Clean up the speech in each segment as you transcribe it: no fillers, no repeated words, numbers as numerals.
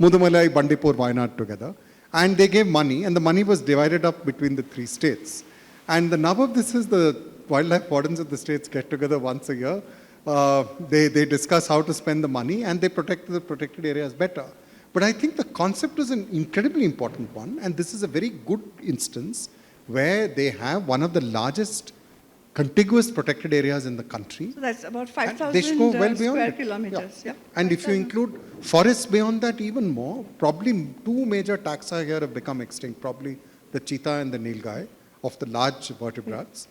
Mudumalai, Bandipur, Wayanad together. And they gave money, and the money was divided up between the three states. And the nub of this is the wildlife wardens of the states get together once a year. They discuss how to spend the money, and they protect the protected areas better. But I think the concept is an incredibly important one, and this is a very good instance where they have one of the largest contiguous protected areas in the country. So that's about They 5,000 should go well beyond square it. kilometers. Yeah. And if you 5,000. include forests beyond that, even more, probably two major taxa here have become extinct, probably the cheetah and the nilgai of the large vertebrates.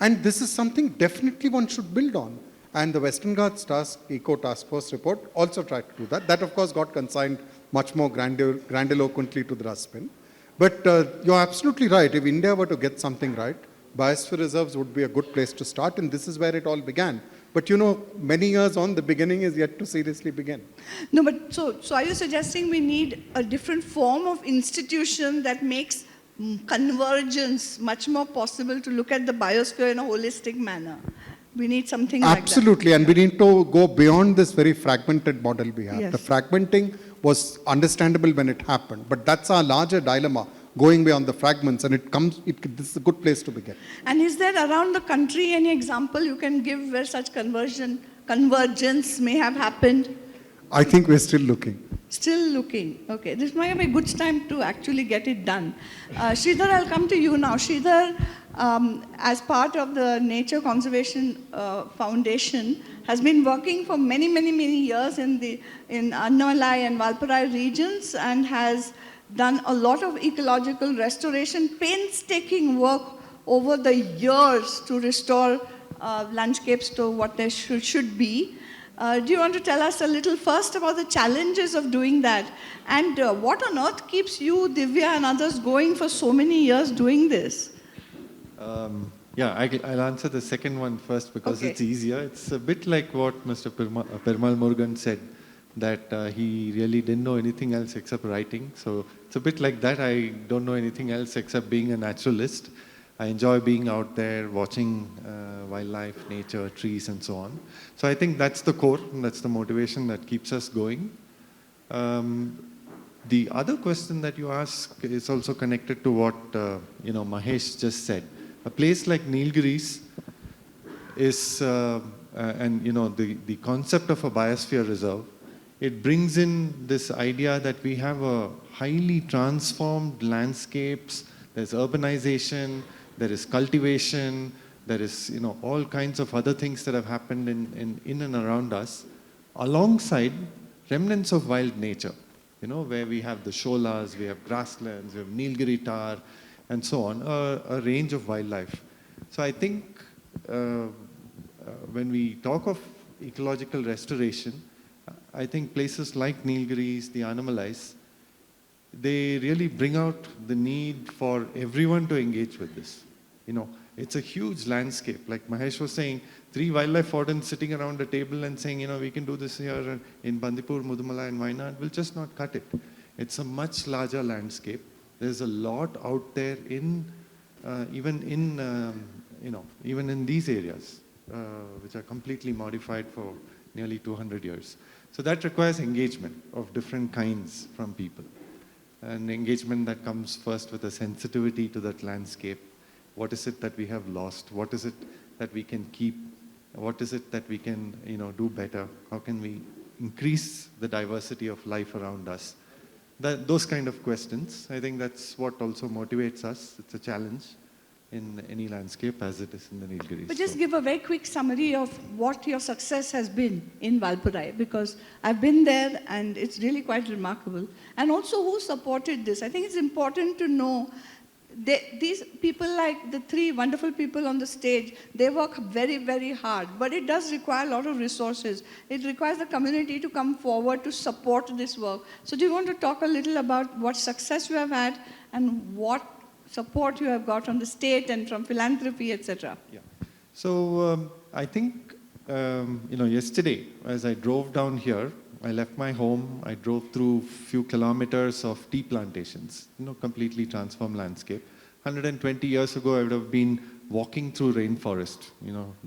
And this is something definitely one should build on. And the Western Ghats Eco Task Force report also tried to do that. That, of course, got consigned much more grandiloquently to the dustbin. But you're absolutely right. If India were to get something right, biosphere reserves would be a good place to start, and this is where it all began. But you know, many years on, the beginning is yet to seriously begin. No, but so are you suggesting we need a different form of institution that makes convergence much more possible to look at the biosphere in a holistic manner? We need something like that. Absolutely, and we need to go beyond this very fragmented model we have. Yes. The fragmenting was understandable when it happened, but that's our larger dilemma, going beyond the fragments, and this is a good place to begin. And is there around the country any example you can give where such convergence may have happened? I think we're still looking. Still looking. Okay, this might be a good time to actually get it done. Sridhar, I'll come to you now. Sridhar, as part of the Nature Conservation Foundation, has been working for many years in Annamalai and Valparai regions and has done a lot of ecological restoration, painstaking work over the years to restore landscapes to what they should be. Do you want to tell us a little first about the challenges of doing that? And what on earth keeps you, Divya, and others going for so many years doing this? I'll answer the second one first because Okay. it's easier. It's a bit like what Mr. Perumal Murugan said, that he really didn't know anything else except writing. So it's a bit like that. I don't know anything else except being a naturalist. I enjoy being out there, watching wildlife, nature, trees, and so on. So I think that's the core, and that's the motivation that keeps us going. The other question that you ask is also connected to what Mahesh just said. A place like Nilgiris is, the concept of a biosphere reserve, it brings in this idea that we have a highly transformed landscapes. There's urbanization, there is cultivation, there is all kinds of other things that have happened in and around us, alongside remnants of wild nature. Where we have the sholas, we have grasslands, we have Nilgiri tar, and so on, a range of wildlife. So I think when we talk of ecological restoration, I think places like Nilgiris, the Annamalais, they really bring out the need for everyone to engage with this. It's a huge landscape. Like Mahesh was saying, 3 wildlife wardens sitting around a table and saying, we can do this here in Bandipur, Mudumalai, and Wayanad will just not cut it. It's a much larger landscape. There's a lot out there even in these areas, which are completely modified for nearly 200 years. So that requires engagement of different kinds from people. An engagement that comes first with a sensitivity to that landscape. What is it that we have lost? What is it that we can keep? What is it that we can do better? How can we increase the diversity of life around us? Those kind of questions, I think that's what also motivates us. It's a challenge in any landscape as it is in the Nilgiris. But just give a very quick summary of what your success has been in Valparai, because I've been there and it's really quite remarkable. And also who supported this. I think it's important to know these people, like the 3 wonderful people on the stage, they work very hard, but it does require a lot of resources. It requires the community to come forward to support this work. So do you want to talk a little about what success you have had and what support you have got from the state and from philanthropy, etc.? Yeah. So I think, yesterday as I drove down here, I left my home, I drove through few kilometers of tea plantations, completely transformed landscape. 120 years ago, I would have been walking through rainforest,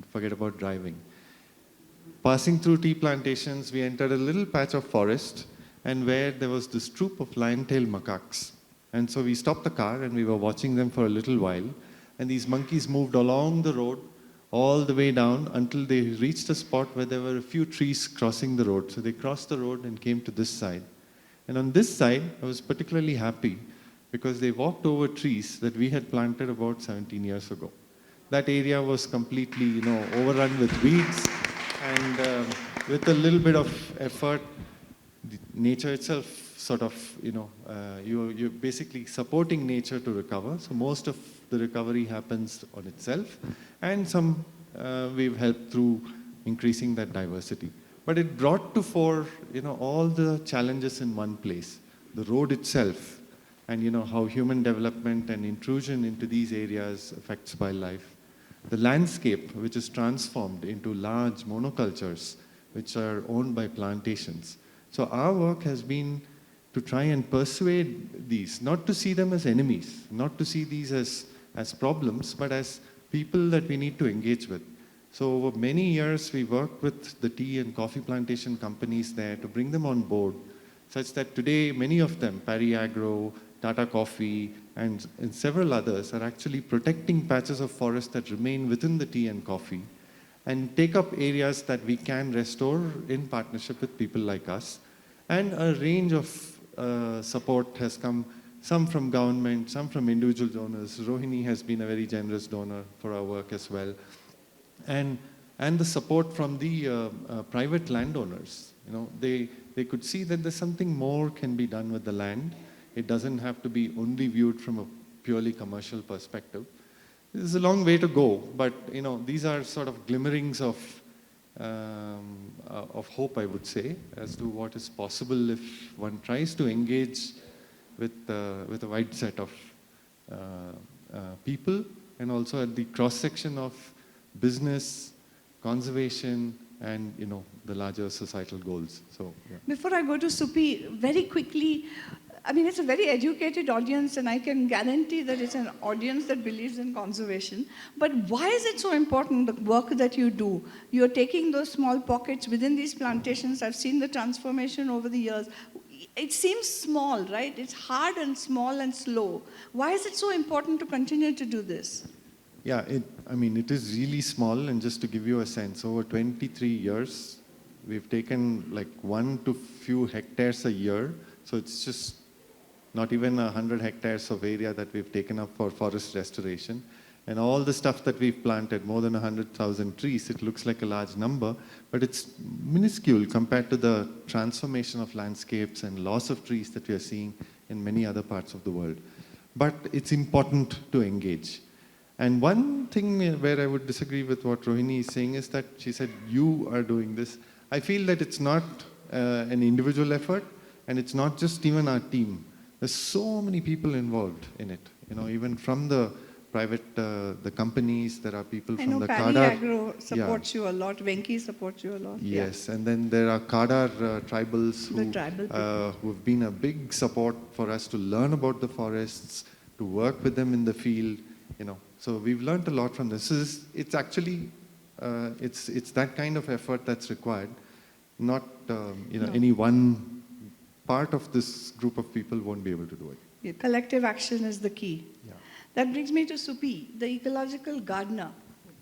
forget about driving. Passing through tea plantations, we entered a little patch of forest and where there was this troop of lion-tailed macaques. And so we stopped the car and we were watching them for a little while. And these monkeys moved along the road all the way down until they reached a spot where there were a few trees crossing the road. So they crossed the road and came to this side. And on this side, I was particularly happy because they walked over trees that we had planted about 17 years ago. That area was completely, overrun with weeds, and with a little bit of effort, nature itself sort of, you're basically supporting nature to recover. So most of the recovery happens on itself, and some we've helped through increasing that diversity. But it brought to fore, all the challenges in one place. The road itself, and how human development and intrusion into these areas affects wildlife. The landscape, which is transformed into large monocultures, which are owned by plantations. So our work has been to try and persuade these, not to see them as enemies, not to see these as problems, but as people that we need to engage with. So over many years, we worked with the tea and coffee plantation companies there to bring them on board, such that today many of them, Pari Agro, Tata Coffee, and several others, are actually protecting patches of forest that remain within the tea and coffee, and take up areas that we can restore in partnership with people like us. And a range of support has come, some from government, some from individual donors. Rohini has been a very generous donor for our work as well. And the support from the private landowners. They could see that there's something more can be done with the land. It doesn't have to be only viewed from a purely commercial perspective. There's a long way to go, but these are sort of glimmerings of hope, I would say, as to what is possible if one tries to engage with a wide set of people, and also at the cross-section of business, conservation, and the larger societal goals. So, yeah. Before I go to Supi, very quickly, I mean, it's a very educated audience, and I can guarantee that it's an audience that believes in conservation. But why is it so important, the work that you do? You're taking those small pockets within these plantations. I've seen the transformation over the years. It seems small, right? It's hard and small and slow. Why is it so important to continue to do this? Yeah, it is really small, and just to give you a sense, over 23 years, we've taken like 1 to few hectares a year. So it's just not even 100 hectares of area that we've taken up for forest restoration. And all the stuff that we've planted, more than 100,000 trees, it looks like a large number, but it's minuscule compared to the transformation of landscapes and loss of trees that we are seeing in many other parts of the world. But it's important to engage. And one thing where I would disagree with what Rohini is saying is that she said, you are doing this. I feel that it's not an individual effort, and it's not just even our team. There's so many people involved in it, even from the private, the companies, there are people from the Pari Kadar. Agro supports you a lot, Venki supports you a lot. Yes, and then there are Kadar tribals who've been a big support for us to learn about the forests, to work with them in the field, So we've learned a lot from this. It's actually, it's that kind of effort that's required, not, any one part of this group of people won't be able to do it. Yeah, collective action is the key. Yeah. That brings me to Supi, the ecological gardener.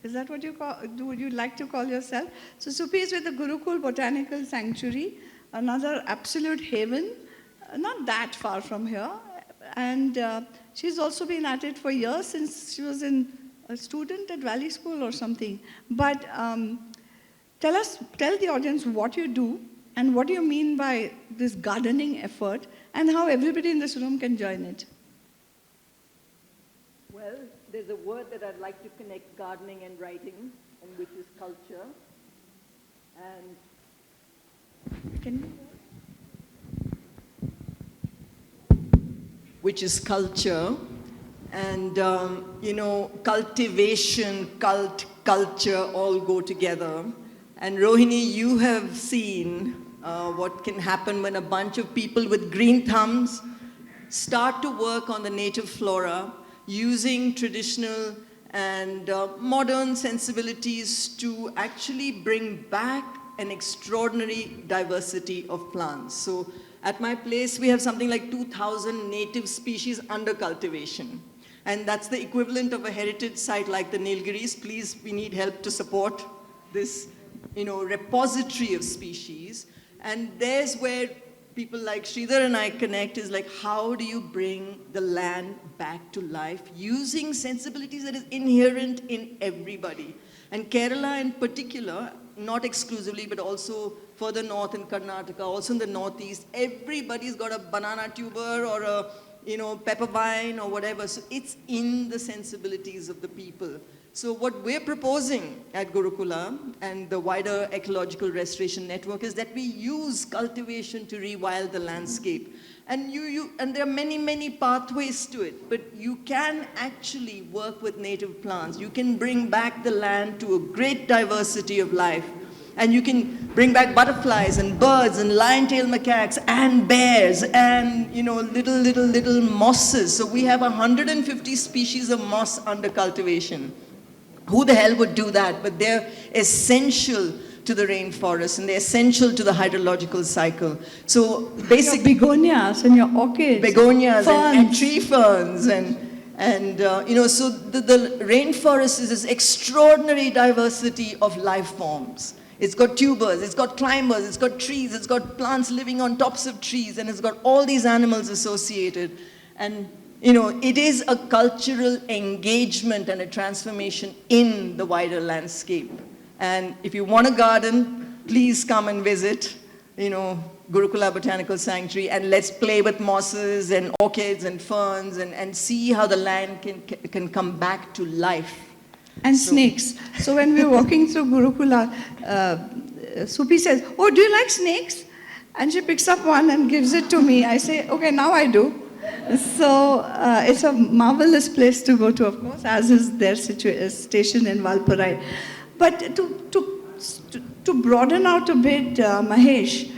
Is that what would you like to call yourself? So Supi is with the Gurukul Botanical Sanctuary, another absolute haven, not that far from here. And she's also been at it for years, since she was a student at Valley School or something. But tell the audience what you do, and what do you mean by this gardening effort, and how everybody in this room can join it? Well, there's a word that I'd like to connect gardening and writing, and which is culture. Which is culture. And, cultivation, culture all go together. And Rohini, you have seen what can happen when a bunch of people with green thumbs start to work on the native flora, using traditional and modern sensibilities to actually bring back an extraordinary diversity of plants. So At my place, we have something like 2,000 native species under cultivation. And that's the equivalent of a heritage site like the Nilgiris. Please, we need help to support this, repository of species. And there's where people like Sridhar and I connect, is like, how do you bring the land back to life using sensibilities that is inherent in everybody? And Kerala in particular, not exclusively, but also further north in Karnataka, also in the northeast, everybody's got a banana tuber or a pepper vine or whatever. So it's in the sensibilities of the people. So what we're proposing at Gurukula and the wider ecological restoration network is that we use cultivation to rewild the landscape. And and there are many, many pathways to it, but you can actually work with native plants. You can bring back the land to a great diversity of life. And you can bring back butterflies and birds and lion-tailed macaques and bears and, little mosses. So we have 150 species of moss under cultivation. Who the hell would do that? But they're essential to the rainforest and they're essential to the hydrological cycle. So basically, your begonias and your orchids, begonias and tree ferns so the rainforest is this extraordinary diversity of life forms. It's got tubers, it's got climbers, it's got trees, it's got plants living on tops of trees, and it's got all these animals associated. And it is a cultural engagement and a transformation in the wider landscape. And if you want a garden, please come and visit, Gurukula Botanical Sanctuary, and let's play with mosses and orchids and ferns and see how the land can come back to life. And snakes. So when we're walking through Gurukula, Supi says, "Oh, do you like snakes?" And she picks up one and gives it to me. I say, "Okay, now I do." So it's a marvelous place to go to, of course, as is their station in Valparai. But to broaden out a bit, Mahesh,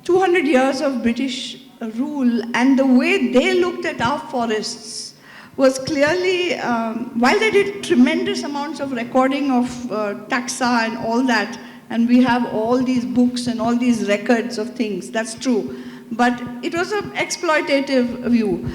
200 years of British rule and the way they looked at our forests was clearly, while they did tremendous amounts of recording of taxa and all that, and we have all these books and all these records of things, that's true. But it was an exploitative view.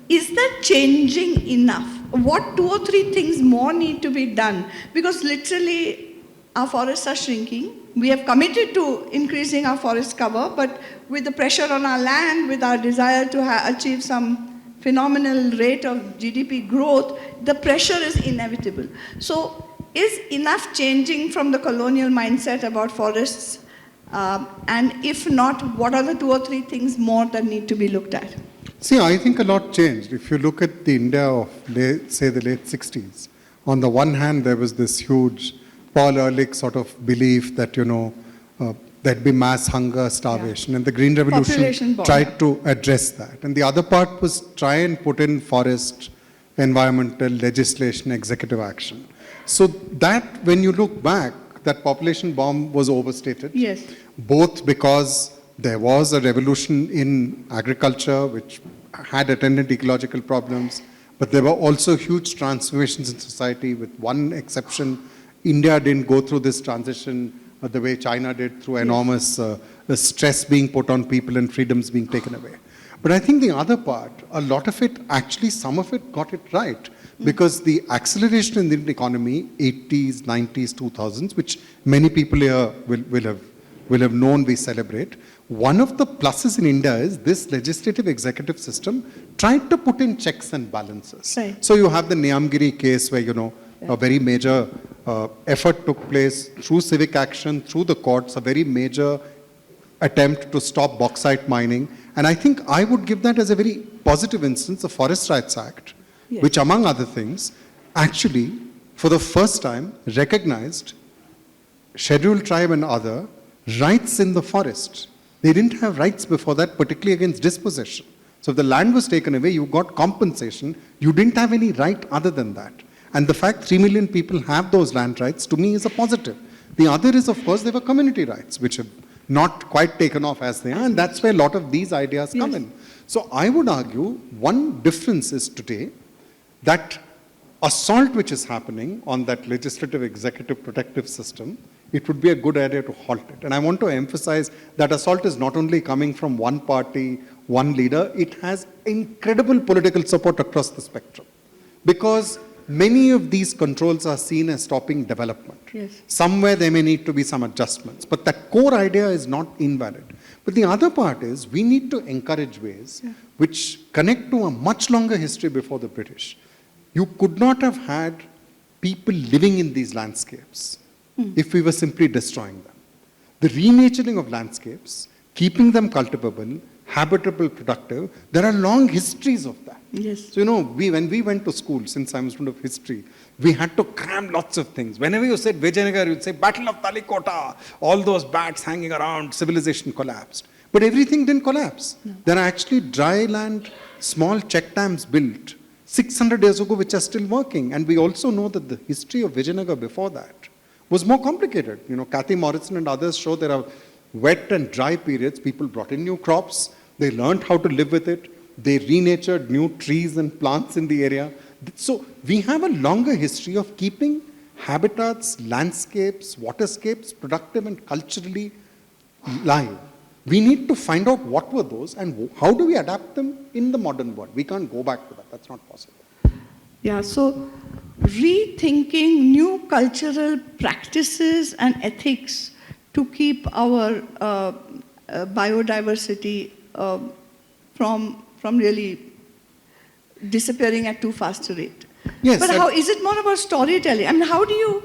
Is that changing enough? What 2 or 3 things more need to be done? Because literally our forests are shrinking. We have committed to increasing our forest cover, but with the pressure on our land, with our desire to achieve some phenomenal rate of GDP growth, the pressure is inevitable. So is enough changing from the colonial mindset about forests? And if not, what are the 2 or 3 things more that need to be looked at? See, I think a lot changed. If you look at the India of, say, the late 60s, on the one hand, there was this huge Paul Ehrlich sort of belief that, there'd be mass hunger, starvation, and the Green Revolution tried to address that. And the other part was try and put in forest, environmental, legislation, executive action. So that, when you look back, that population bomb was overstated. Yes. Both because there was a revolution in agriculture, which had attendant ecological problems, but there were also huge transformations in society. With one exception, India didn't go through this transition the way China did, through enormous stress being put on people and freedoms being taken away. But I think the other part, a lot of it, actually some of it got it right, because the acceleration in the Indian economy, 80s, 90s, 2000s, which many people here will have known we celebrate, one of the pluses in India is this legislative executive system tried to put in checks and balances. Right. So you have the Niyamgiri case where, a very major effort took place through civic action, through the courts, a very major attempt to stop bauxite mining. And I think I would give that as a very positive instance, the Forest Rights Act, Yes. which among other things, actually, for the first time, recognized scheduled tribe and other rights in the forest. They didn't have rights before that, particularly against dispossession. So if the land was taken away, you got compensation. You didn't have any right other than that. And the fact 3 million people have those land rights, to me, is a positive. The other is, of course, there were community rights, which have not quite taken off as they are, and that's where a lot of these ideas come in. So I would argue one difference is today that assault which is happening on that legislative, executive, protective system it would be a good idea to halt it. And I want to emphasize that assault is not only coming from one party, one leader, it has incredible political support across the spectrum. Because many of these controls are seen as stopping development. Yes. Somewhere there may need to be some adjustments, but that core idea is not invalid. But the other part is we need to encourage ways which connect to a much longer history before the British. You could not have had people living in these landscapes if we were simply destroying them. The renaturing of landscapes, keeping them cultivable, habitable, productive, there are long histories of that. Yes. So, when we went to school, since I'm a student of history, we had to cram lots of things. Whenever you said Vijayanagar, you'd say Battle of Talikota, all those bats hanging around, civilization collapsed. But everything didn't collapse. No. There are actually dry land, small check dams built 600 years ago, which are still working. And we also know that the history of Vijayanagar before that was more complicated. Kathy Morrison and others show there are wet and dry periods. People brought in new crops. They learned how to live with it. They renatured new trees and plants in the area. So we have a longer history of keeping habitats, landscapes, waterscapes productive and culturally live. We need to find out what were those and how do we adapt them in the modern world. We can't go back to that. That's not possible. Yeah, so rethinking new cultural practices and ethics to keep our biodiversity from really disappearing at too fast a rate. Yes. But how is it more about storytelling? I mean, how do you,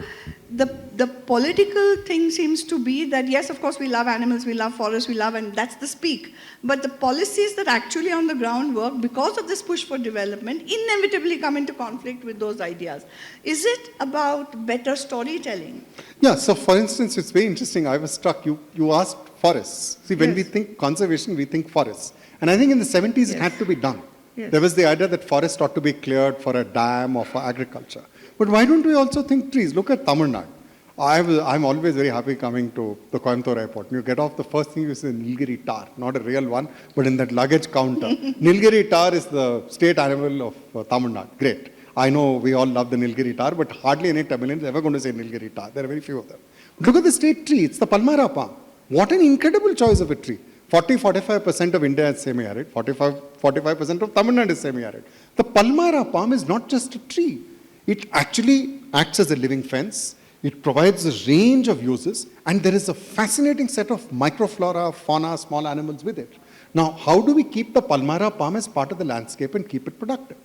the political thing seems to be that, yes, of course, we love animals, we love forests, we love, and that's the speak. But the policies that actually on the ground work, because of this push for development, inevitably come into conflict with those ideas. Is it about better storytelling? Yeah, so for instance, it's very interesting. I was struck, you asked forests. See, when we think conservation, we think forests. And I think in the 70s, it had to be done. Yes. There was the idea that forests ought to be cleared for a dam or for agriculture. But why don't we also think trees? Look at Tamil Nadu. I'm always very happy coming to the Coimbatore airport. You get off, the first thing you see is Nilgiri tar, not a real one, but in that luggage counter. Nilgiri tar is the state animal of Tamil Nadu. Great. I know we all love the Nilgiri tar, but hardly any Tamilian is ever going to say Nilgiri tar. There are very few of them. Look at the state tree. It's the Palmyra palm. What an incredible choice of a tree. 40-45% of India is semi-arid, 45% of Tamil Nadu is semi-arid. The Palmyra palm is not just a tree. It actually acts as a living fence. It provides a range of uses, and there is a fascinating set of microflora, fauna, small animals with it. Now, how do we keep the Palmyra palm as part of the landscape and keep it productive?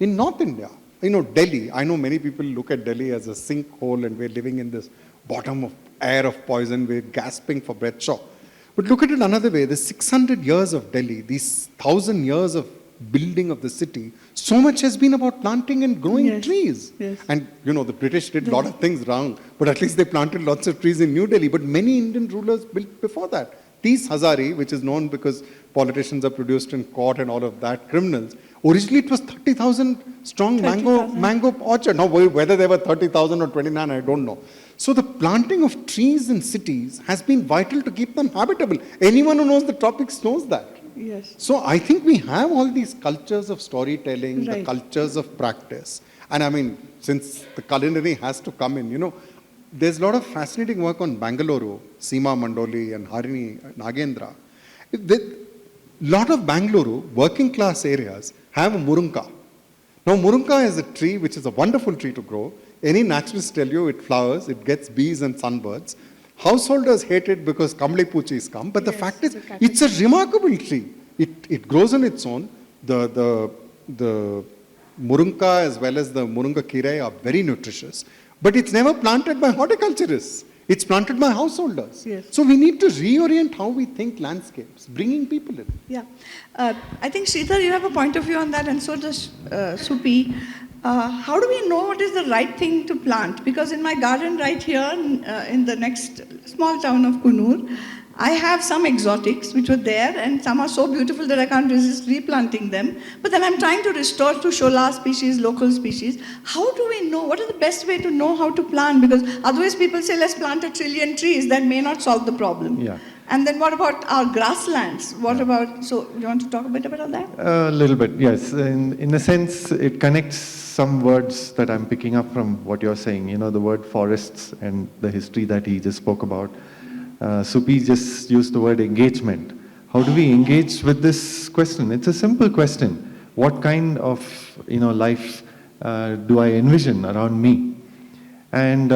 In North India, Delhi, I know many people look at Delhi as a sinkhole and we're living in this bottom of air of poison, we're gasping for breath. Sure. But look at it another way. The 600 years of Delhi, these 1,000 years of building of the city, so much has been about planting and growing trees. Yes. And, the British did a lot of things wrong, but at least they planted lots of trees in New Delhi. But many Indian rulers built before that. Tees Hazari, which is known because politicians are produced in court and all of that, criminals, originally it was 30,000 strong mango orchard. Now, whether there were 30,000 or 29, I don't know. So the planting of trees in cities has been vital to keep them habitable. Anyone who knows the tropics knows that. Yes. So I think we have all these cultures of storytelling, the cultures of practice. And I mean, since the culinary has to come in, there's a lot of fascinating work on Bangalore, Seema Mandoli and Harini Nagendra. A lot of Bangalore working class areas have a murunka. Now, murunka is a tree which is a wonderful tree to grow. Any naturalist tell you it flowers, it gets bees and sunbirds. Householders hate it because kamli puchis come, but the fact is, it's a remarkable tree. It grows on its own. The murunka as well as the murunga kirai are very nutritious, but it's never planted by horticulturists. It's planted by householders. Yes. So we need to reorient how we think landscapes, bringing people in. Yeah. I think, Sridhar, you have a point of view on that, and so does Supi. How do we know what is the right thing to plant? Because in my garden right here, in the next small town of Kunur, I have some exotics which were there, and some are so beautiful that I can't resist replanting them. But then I'm trying to restore to Shola species, local species. How do we know? What is the best way to know how to plant? Because otherwise people say, let's plant 1 trillion trees. That may not solve the problem. Yeah. And then what about our grasslands? What about, so you want to talk a bit about that? A little bit, yes. In a sense, it connects some words that I'm picking up from what you're saying. You know, the word forests and the history that he just spoke about. Supi just used the word engagement. How do we engage with this question? It's a simple question. What kind of, life do I envision around me? And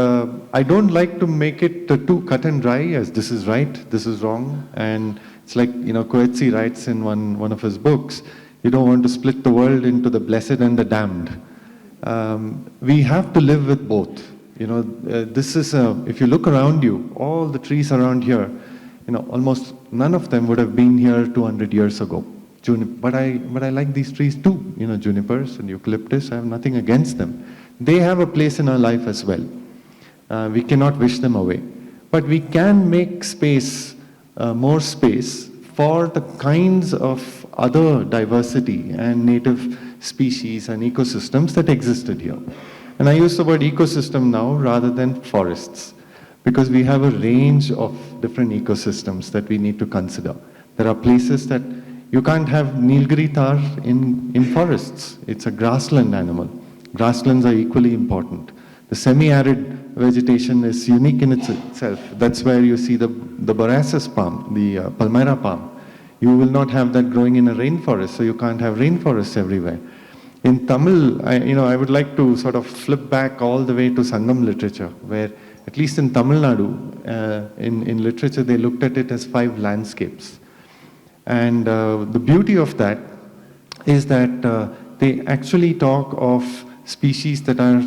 I don't like to make it too cut and dry as this is right, this is wrong. And it's like, Coetzee writes in one of his books, you don't want to split the world into the blessed and the damned. We have to live with both. This is, if you look around you, all the trees around here, almost none of them would have been here 200 years ago. But I like these trees too, junipers and eucalyptus, I have nothing against them. They have a place in our life as well. We cannot wish them away. But we can make space, more space, for the kinds of other diversity and native species and ecosystems that existed here. And I use the word ecosystem now rather than forests, because we have a range of different ecosystems that we need to consider. There are places that you can't have Nilgiri tar in forests. It's a grassland animal. Grasslands are equally important. The semi-arid vegetation is unique in itself. That's where you see the borassus palm, the palmyra palm. You will not have that growing in a rainforest, so you can't have rainforests everywhere. In Tamil, I would like to sort of flip back all the way to Sangam literature, where at least in Tamil Nadu, in literature, they looked at it as 5 landscapes. And the beauty of that is that they actually talk of species that are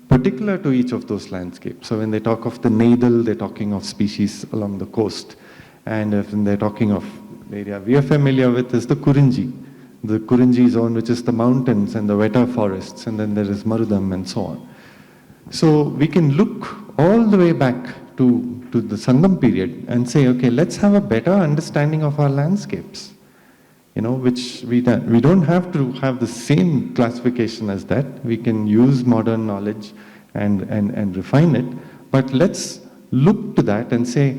particular to each of those landscapes. So when they talk of the Nadal, they're talking of species along the coast. And when they're talking of the area we are familiar with is the Kurinji zone, which is the mountains and the wetter forests, and then there is Marudam and so on. So we can look all the way back to the Sangam period and say, okay, let's have a better understanding of our landscapes. Which we don't have to have the same classification as that. We can use modern knowledge and refine it. But let's look to that and say,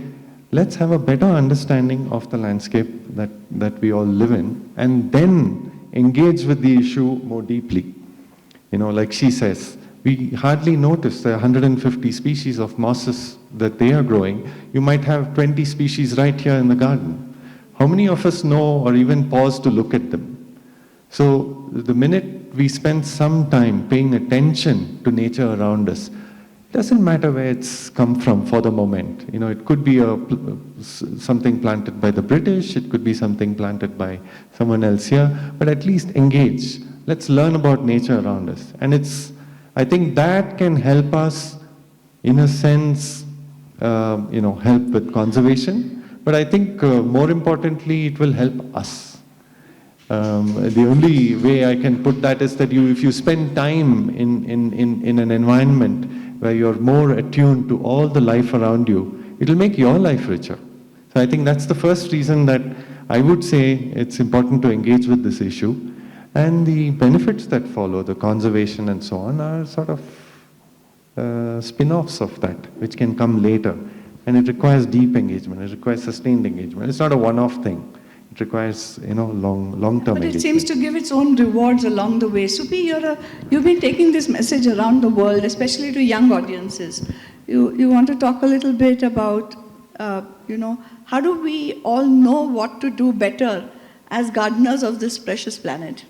let's have a better understanding of the landscape that we all live in, and then engage with the issue more deeply. Like she says, we hardly notice the 150 species of mosses that they are growing. You might have 20 species right here in the garden. How many of us know or even pause to look at them? So the minute we spend some time paying attention to nature around us, it doesn't matter where it's come from for the moment. It could be something planted by the British, it could be something planted by someone else here, but at least engage. Let's learn about nature around us. And I think that can help us, in a sense, help with conservation. But I think more importantly, it will help us. The only way I can put that is that if you spend time in an environment where you're more attuned to all the life around you, it'll make your life richer. So I think that's the first reason that I would say it's important to engage with this issue. And the benefits that follow, the conservation and so on, are sort of spin-offs of that, which can come later. And it requires deep engagement, it requires sustained engagement. It's not a one-off thing. It requires, long-term engagement. But it seems to give its own rewards along the way. Supi, you've been taking this message around the world, especially to young audiences. You want to talk a little bit about, how do we all know what to do better as gardeners of this precious planet?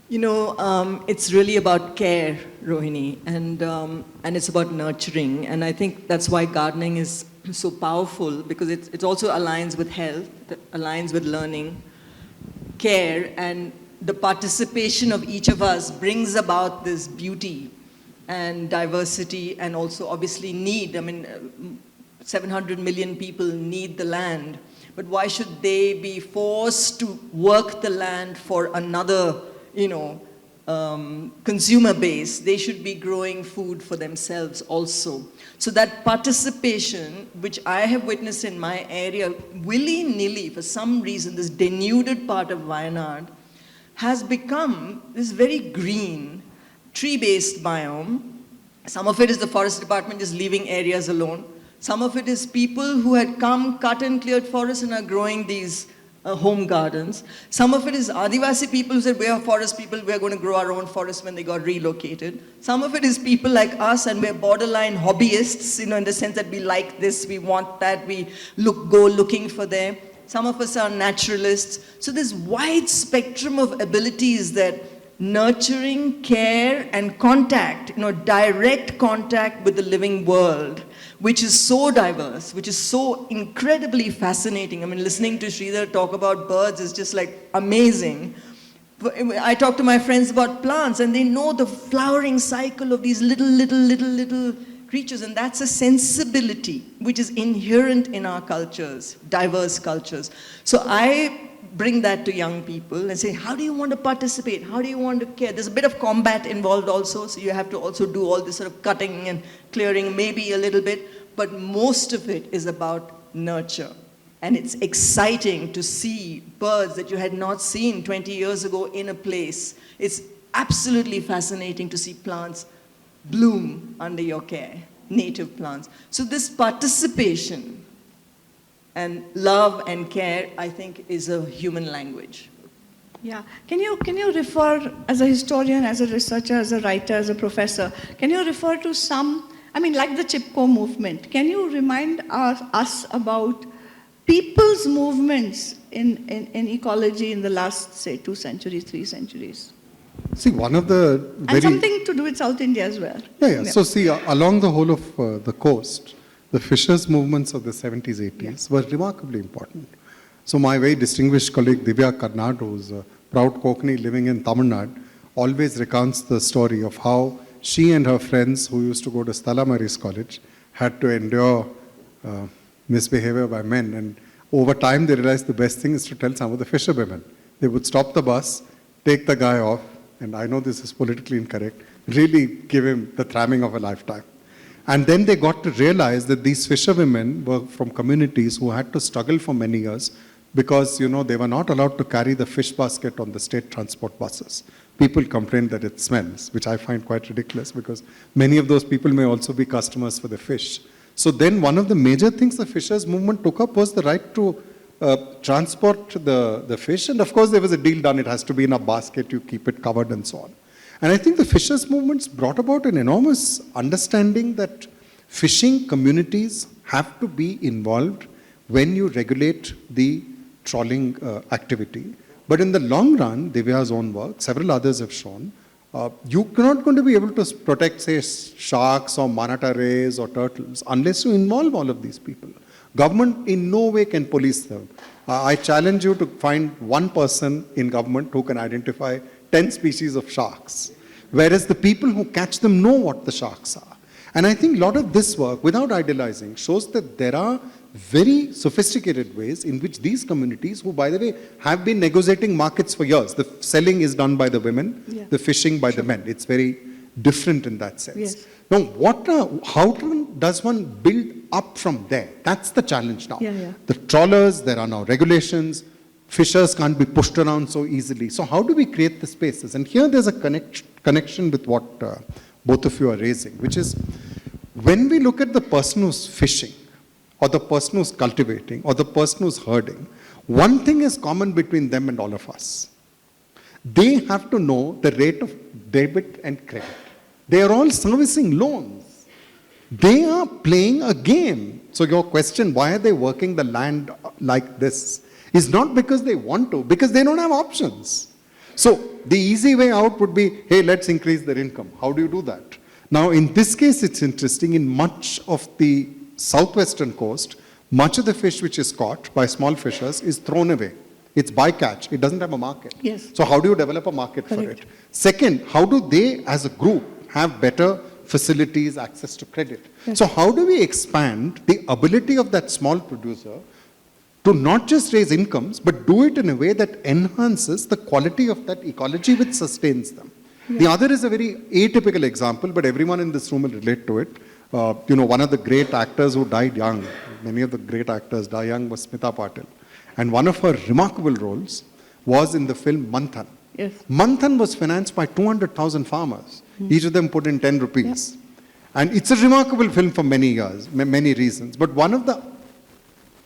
It's really about care, Rohini, and it's about nurturing. And I think that's why gardening is so powerful, because it also aligns with health, aligns with learning, care, and the participation of each of us brings about this beauty and diversity, and also obviously need. 700 million people need the land, but why should they be forced to work the land for another consumer base? They should be growing food for themselves also. So that participation, which I have witnessed in my area, willy-nilly, for some reason, this denuded part of Wayanad has become this very green, tree-based biome. Some of it is the forest department just leaving areas alone. Some of it is people who had come, cut and cleared forests and are growing these home gardens. Some of it is Adivasi people who said, we are forest people, we are going to grow our own forest when they got relocated. Some of it is people like us, and we're borderline hobbyists, in the sense that we like this, we want that, we go looking for them. Some of us are naturalists. So this wide spectrum of abilities that nurturing, care, and contact, direct contact with the living world, which is so diverse, which is so incredibly fascinating. I mean, listening to Sridhar talk about birds is just like amazing. I talk to my friends about plants, and they know the flowering cycle of these little creatures, and that's a sensibility which is inherent in our cultures, diverse cultures. So I bring that to young people and say, how do you want to participate? How do you want to care? There's a bit of combat involved also, so you have to also do all this sort of cutting and clearing, maybe a little bit, but most of it is about nurture. And it's exciting to see birds that you had not seen 20 years ago in a place. It's absolutely fascinating to see plants bloom under your care, native plants. So this participation and love and care, I think, is a human language. Yeah. Can you refer, as a historian, as a researcher, as a writer, as a professor, can you refer to some, like the Chipko movement, can you remind us about people's movements in ecology in the last, say, 2 centuries, 3 centuries? See, one of the and something to do with South India as well. Yeah. So see, along the whole of the coast, the fishers' movements of the 70s, 80s were remarkably important. So my very distinguished colleague Divya Karnad, who's a proud Konkani living in Tamil Nadu, always recounts the story of how she and her friends who used to go to Stella Maris College had to endure misbehavior by men. And over time they realized the best thing is to tell some of the fisherwomen. They would stop the bus, take the guy off, and I know this is politically incorrect, really give him the thramming of a lifetime. And then they got to realize that these fisherwomen were from communities who had to struggle for many years because, they were not allowed to carry the fish basket on the state transport buses. People complained that it smells, which I find quite ridiculous because many of those people may also be customers for the fish. So then one of the major things the fishers movement took up was the right to transport the fish. And of course, there was a deal done. It has to be in a basket, you keep it covered and so on. And I think the fishers' movements brought about an enormous understanding that fishing communities have to be involved when you regulate the trawling activity. But in the long run, Divya's own work, several others have shown, you're not going to be able to protect, say, sharks or manata rays or turtles unless you involve all of these people. Government in no way can police them. I challenge you to find one person in government who can identify 10 species of sharks, whereas the people who catch them know what the sharks are. And I think a lot of this work, without idealizing, shows that there are very sophisticated ways in which these communities, who, by the way, have been negotiating markets for years. The selling is done by the women, the fishing by the men. It's very different in that sense. Yes. Now, how does one build up from there? That's the challenge now. The trawlers, there are now regulations. Fishers can't be pushed around so easily. So how do we create the spaces? And here there's a connection with what both of you are raising, which is when we look at the person who's fishing, or the person who's cultivating, or the person who's herding, one thing is common between them and all of us. They have to know the rate of debit and credit. They are all servicing loans. They are playing a game. So your question, why are they working the land like this, is not because they want to, because they don't have options. So the easy way out would be, hey, let's increase their income. How do you do that? Now, in this case, it's interesting. In much of the southwestern coast, much of the fish which is caught by small fishers is thrown away. It's bycatch. It doesn't have a market. Yes. So how do you develop a market for it? Second, how do they, as a group, have better facilities, access to credit? Yes. So how do we expand the ability of that small producer to not just raise incomes, but do it in a way that enhances the quality of that ecology which sustains them? The other is a very atypical example, but everyone in this room will relate to it. One of the great actors who died young, many of the great actors die young, was Smita Patil. And one of her remarkable roles was in the film Manthan. Yes. Manthan was financed by 200,000 farmers. Each of them put in 10 rupees. And it's a remarkable film for many years, many reasons. But one of the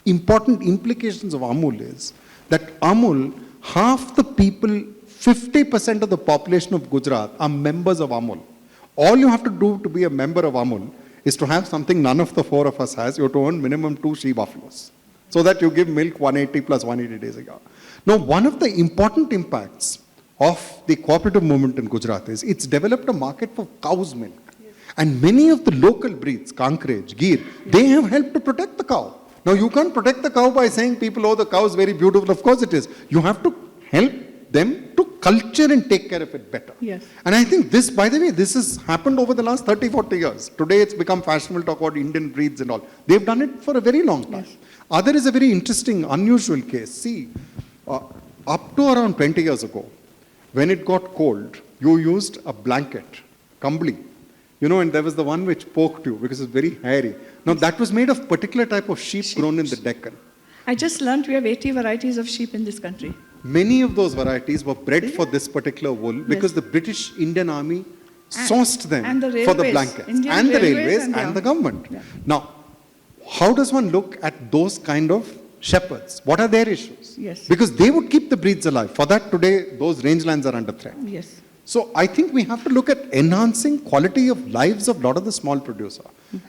important implications of Amul is that Amul, half the people, 50% of the population of Gujarat are members of Amul. All you have to do to be a member of Amul is to have something none of the four of us has. You have to own minimum 2 she-buffaloes, so that you give milk 180 plus 180 days a year. Now, one of the important impacts of the cooperative movement in Gujarat is it's developed a market for cow's milk. Yes. And many of the local breeds, Kankrej, Gir, they have helped to protect the cow. Now, you can't protect the cow by saying people, oh, the cow is very beautiful. Of course it is. You have to help them to culture and take care of it better. Yes. And I think this, by the way, this has happened over the last 30, 40 years. Today it's become fashionable to talk about Indian breeds and all. They've done it for a very long time. Yes. Other is a very interesting, unusual case. See, up to around 20 years ago, when it got cold, you used a blanket, kambli, you know, and there was the one which poked you because it's very hairy. Now that was made of particular type of sheep grown in the Deccan. I just learned we have 80 varieties of sheep in this country. Many of those varieties were bred for this particular wool because the British Indian Army sourced them for the blankets. And the railways and the government. Yeah. Now, how does one look at those kind of shepherds? What are their issues? Yes. Because they would keep the breeds alive. For that, today, those rangelands are under threat. Yes. So I think we have to look at enhancing quality of lives of a lot of the small producers.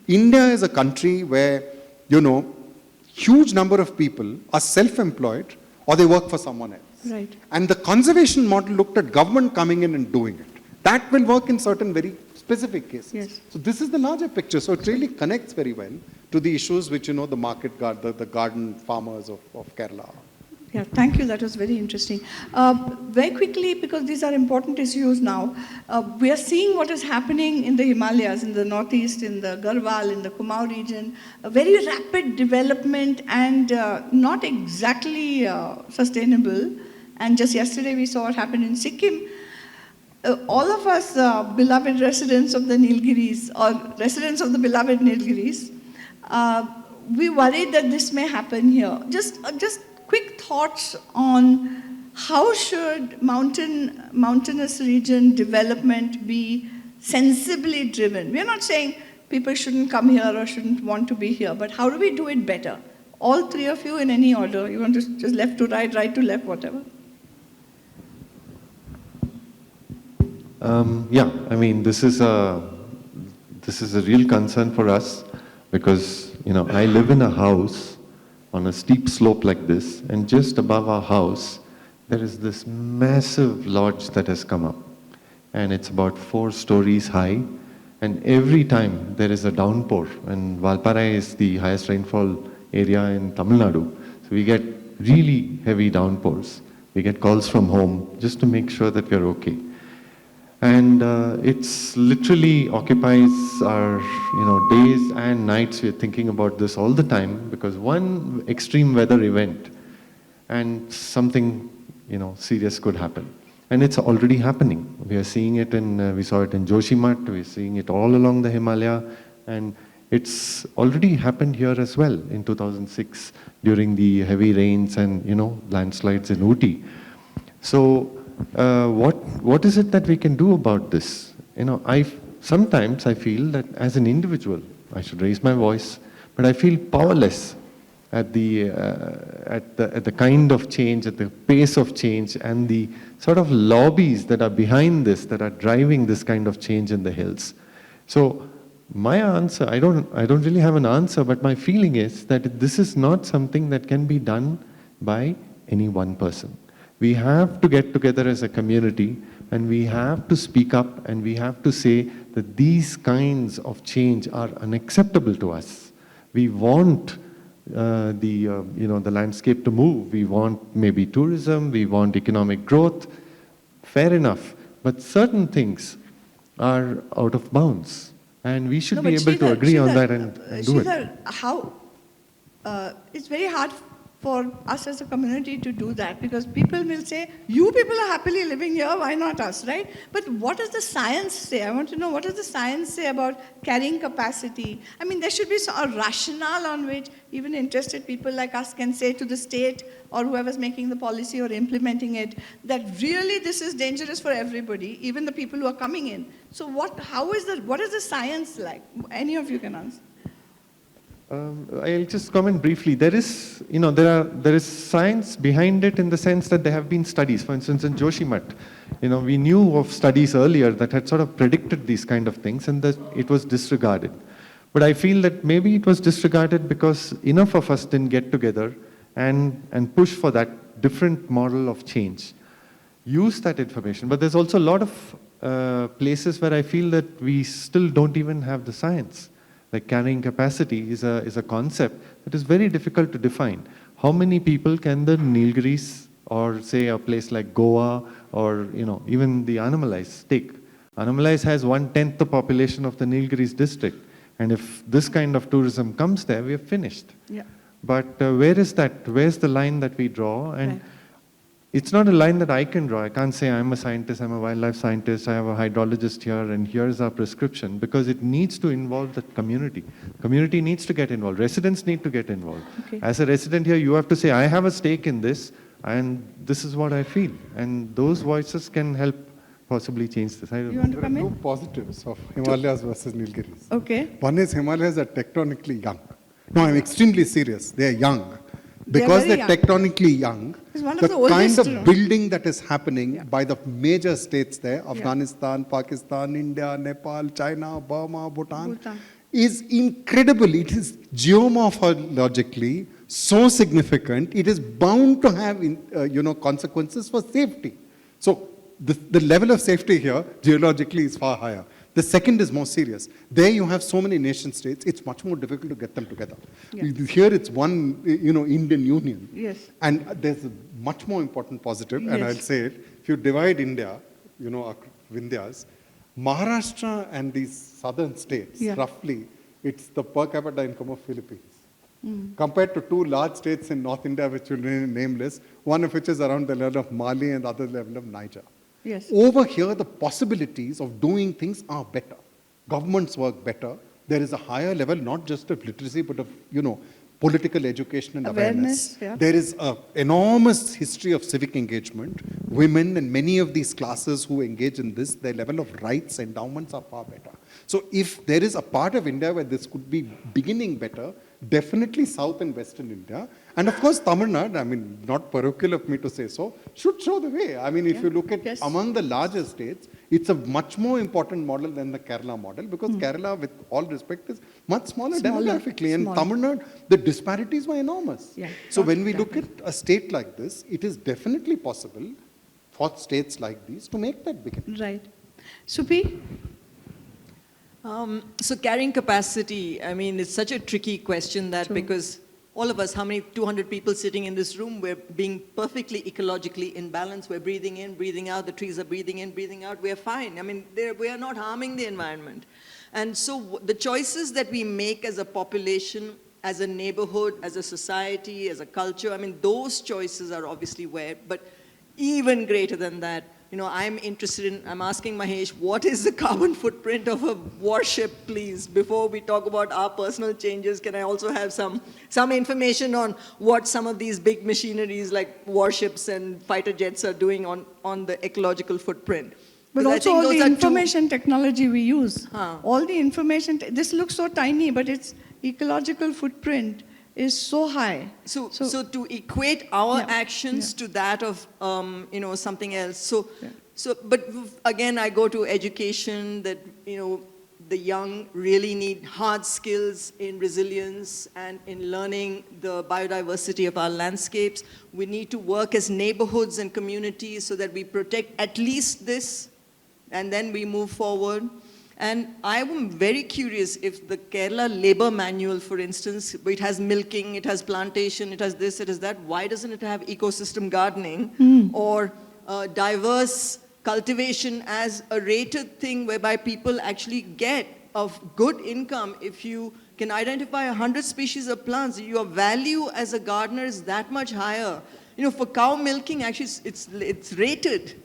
India is a country where, you know, huge number of people are self-employed or they work for someone else. Right. And the conservation model looked at government coming in and doing it. That will work in certain very specific cases. Yes. So this is the larger picture. So it really connects very well to the issues which, you know, the market the garden farmers of Kerala. Yeah, thank you. That was very interesting. Very quickly, because these are important issues now, we are seeing what is happening in the Himalayas, in the northeast, in the Garhwal, in the Kumaon region, a very rapid development and not exactly sustainable. And just yesterday we saw what happened in Sikkim. All of us beloved residents of the Nilgiris, or residents of the beloved Nilgiris, we worried that this may happen here. Just quick thoughts on how should mountainous region development be sensibly driven? We're not saying people shouldn't come here or shouldn't want to be here, but how do we do it better? All three of you in any order. You want to just left to right, right to left, whatever. Yeah, I mean, this is a real concern for us because, you know, I live in a house on a steep slope like this, and just above our house, there is this massive lodge that has come up, and it's about 4 stories high, and every time there is a downpour, and Valparai is the highest rainfall area in Tamil Nadu, so we get really heavy downpours. We get calls from home just to make sure that we're okay. And it's literally occupies our, you know, days and nights. We're thinking about this all the time because one extreme weather event and something, you know, serious could happen. And it's already happening. We are seeing it we saw it in Joshimath, we're seeing it all along the Himalaya, and it's already happened here as well in 2006 during the heavy rains and, you know, landslides in Ooty. So, what is it that we can do about this? You know, sometimes I feel that as an individual, I should raise my voice, but I feel powerless at the kind of change, at the pace of change, and the sort of lobbies that are behind this, that are driving this kind of change in the hills. So my answer, I don't really have an answer, but my feeling is that this is not something that can be done by any one person. We have to get together as a community and we have to speak up and we have to say that these kinds of change are unacceptable to us. We want the landscape to move. We want maybe tourism, we want economic growth. Fair enough. But certain things are out of bounds. And we should be able to agree on that and do it. How, it's very hard for us as a community to do that, because people will say, you people are happily living here, why not us, right? But what does the science say? I want to know, what does the science say about carrying capacity? I mean, there should be a rationale on which even interested people like us can say to the state or whoever's making the policy or implementing it, that really this is dangerous for everybody, even the people who are coming in. So what is the science like? Any of you can answer. I'll just comment briefly. There is science behind it in the sense that there have been studies. For instance, in Joshimath, we knew of studies earlier that had sort of predicted these kind of things, and that it was disregarded. But I feel that maybe it was disregarded because enough of us didn't get together and push for that different model of change. Use that information. But there's also a lot of places where I feel that we still don't even have the science. Like carrying capacity is a concept that is very difficult to define. How many people can the Nilgiris, or say a place like Goa, or even the Animalize take? Animalize has 1/10 the population of the Nilgiris district, and if this kind of tourism comes there, we are finished. Yeah. But where is that? Where's the line that we draw? And Right. it's not a line that I can draw. I can't say I'm a scientist, I'm a wildlife scientist, I have a hydrologist here, and here's our prescription, because it needs to involve the community. Community needs to get involved. Residents need to get involved. Okay. As a resident here, you have to say, I have a stake in this, and this is what I feel. And those voices can help possibly change this. I don't You know. want to There are come two in? positives of Himalayas versus Nilgiris. Okay. One is Himalayas are tectonically young. No, I'm extremely serious. They are young. They're Because very they're tectonically young, It's one of the the kind oldest, of building that is happening by the major states there, Afghanistan, Pakistan, India, Nepal, China, Burma, Bhutan, Bhutan. is incredible. It is geomorphologically so significant. It is bound to have consequences for safety. So the level of safety here geologically is far higher. The second is more serious. There you have so many nation states, it's much more difficult to get them together. Yes. Here it's one, Indian Union. Yes. And there's a much more important positive, and Yes. I'll say it. If you divide India, our Vindhyas, Maharashtra and these southern states, Yeah. roughly, it's the per capita income of Philippines. Compared to two large states in North India, which will remain nameless, one of which is around the level of Mali and the other level of Niger. Yes. Over here, the possibilities of doing things are better. Governments work better. There is a higher level, not just of literacy, but of, political education and awareness. Yeah. There is an enormous history of civic engagement. Women and many of these classes who engage in this, their level of rights, endowments are far better. So if there is a part of India where this could be beginning better, definitely South and Western India. And of course, Tamil Nadu, not parochial of me to say so, should show the way. If you look at among the larger states, it's a much more important model than the Kerala model, because Kerala, with all respect, is much smaller demographically. And Tamil Nadu, the disparities were enormous. Yeah, so when we look at a state like this, it is definitely possible for states like these to make that begin. Right. Supi? So carrying capacity, it's such a tricky question that because all of us, how many 200 people sitting in this room, we're being perfectly ecologically in balance. We're breathing in, breathing out. The trees are breathing in, breathing out. We're fine. We are not harming the environment. And so the choices that we make as a population, as a neighborhood, as a society, as a culture, those choices are obviously where, but even greater than that, I'm asking Mahesh, what is the carbon footprint of a warship, please? Before we talk about our personal changes, can I also have some information on what some of these big machineries like warships and fighter jets are doing on the ecological footprint? But also all the information technology we use. All the information, this looks so tiny, but its ecological footprint is so high. So to equate our actions to that of something else. But again, I go to education, that the young really need hard skills in resilience and in learning the biodiversity of our landscapes. We need to work as neighborhoods and communities so that we protect at least this, and then we move forward. And I am very curious if the Kerala labor manual, for instance, it has milking, it has plantation, it has this, it has that. Why doesn't it have ecosystem gardening or diverse cultivation as a rated thing whereby people actually get of good income if you can identify 100 species of plants, your value as a gardener is that much higher. You know, for cow milking, actually, it's rated.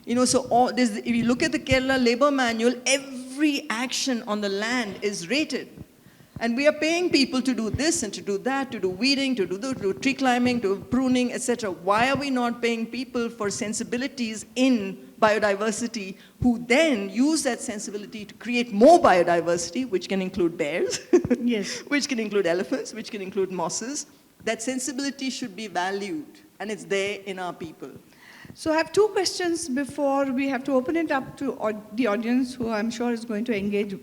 You know, so if you look at the Kerala Labor Manual, every action on the land is rated. And we are paying people to do this and to do that, to do weeding, to do tree climbing, to pruning, etc. Why are we not paying people for sensibilities in biodiversity who then use that sensibility to create more biodiversity, which can include bears, Yes. which can include elephants, which can include mosses? That sensibility should be valued, and it's there in our people. So I have two questions before we have to open it up to the audience, who I'm sure is going to engage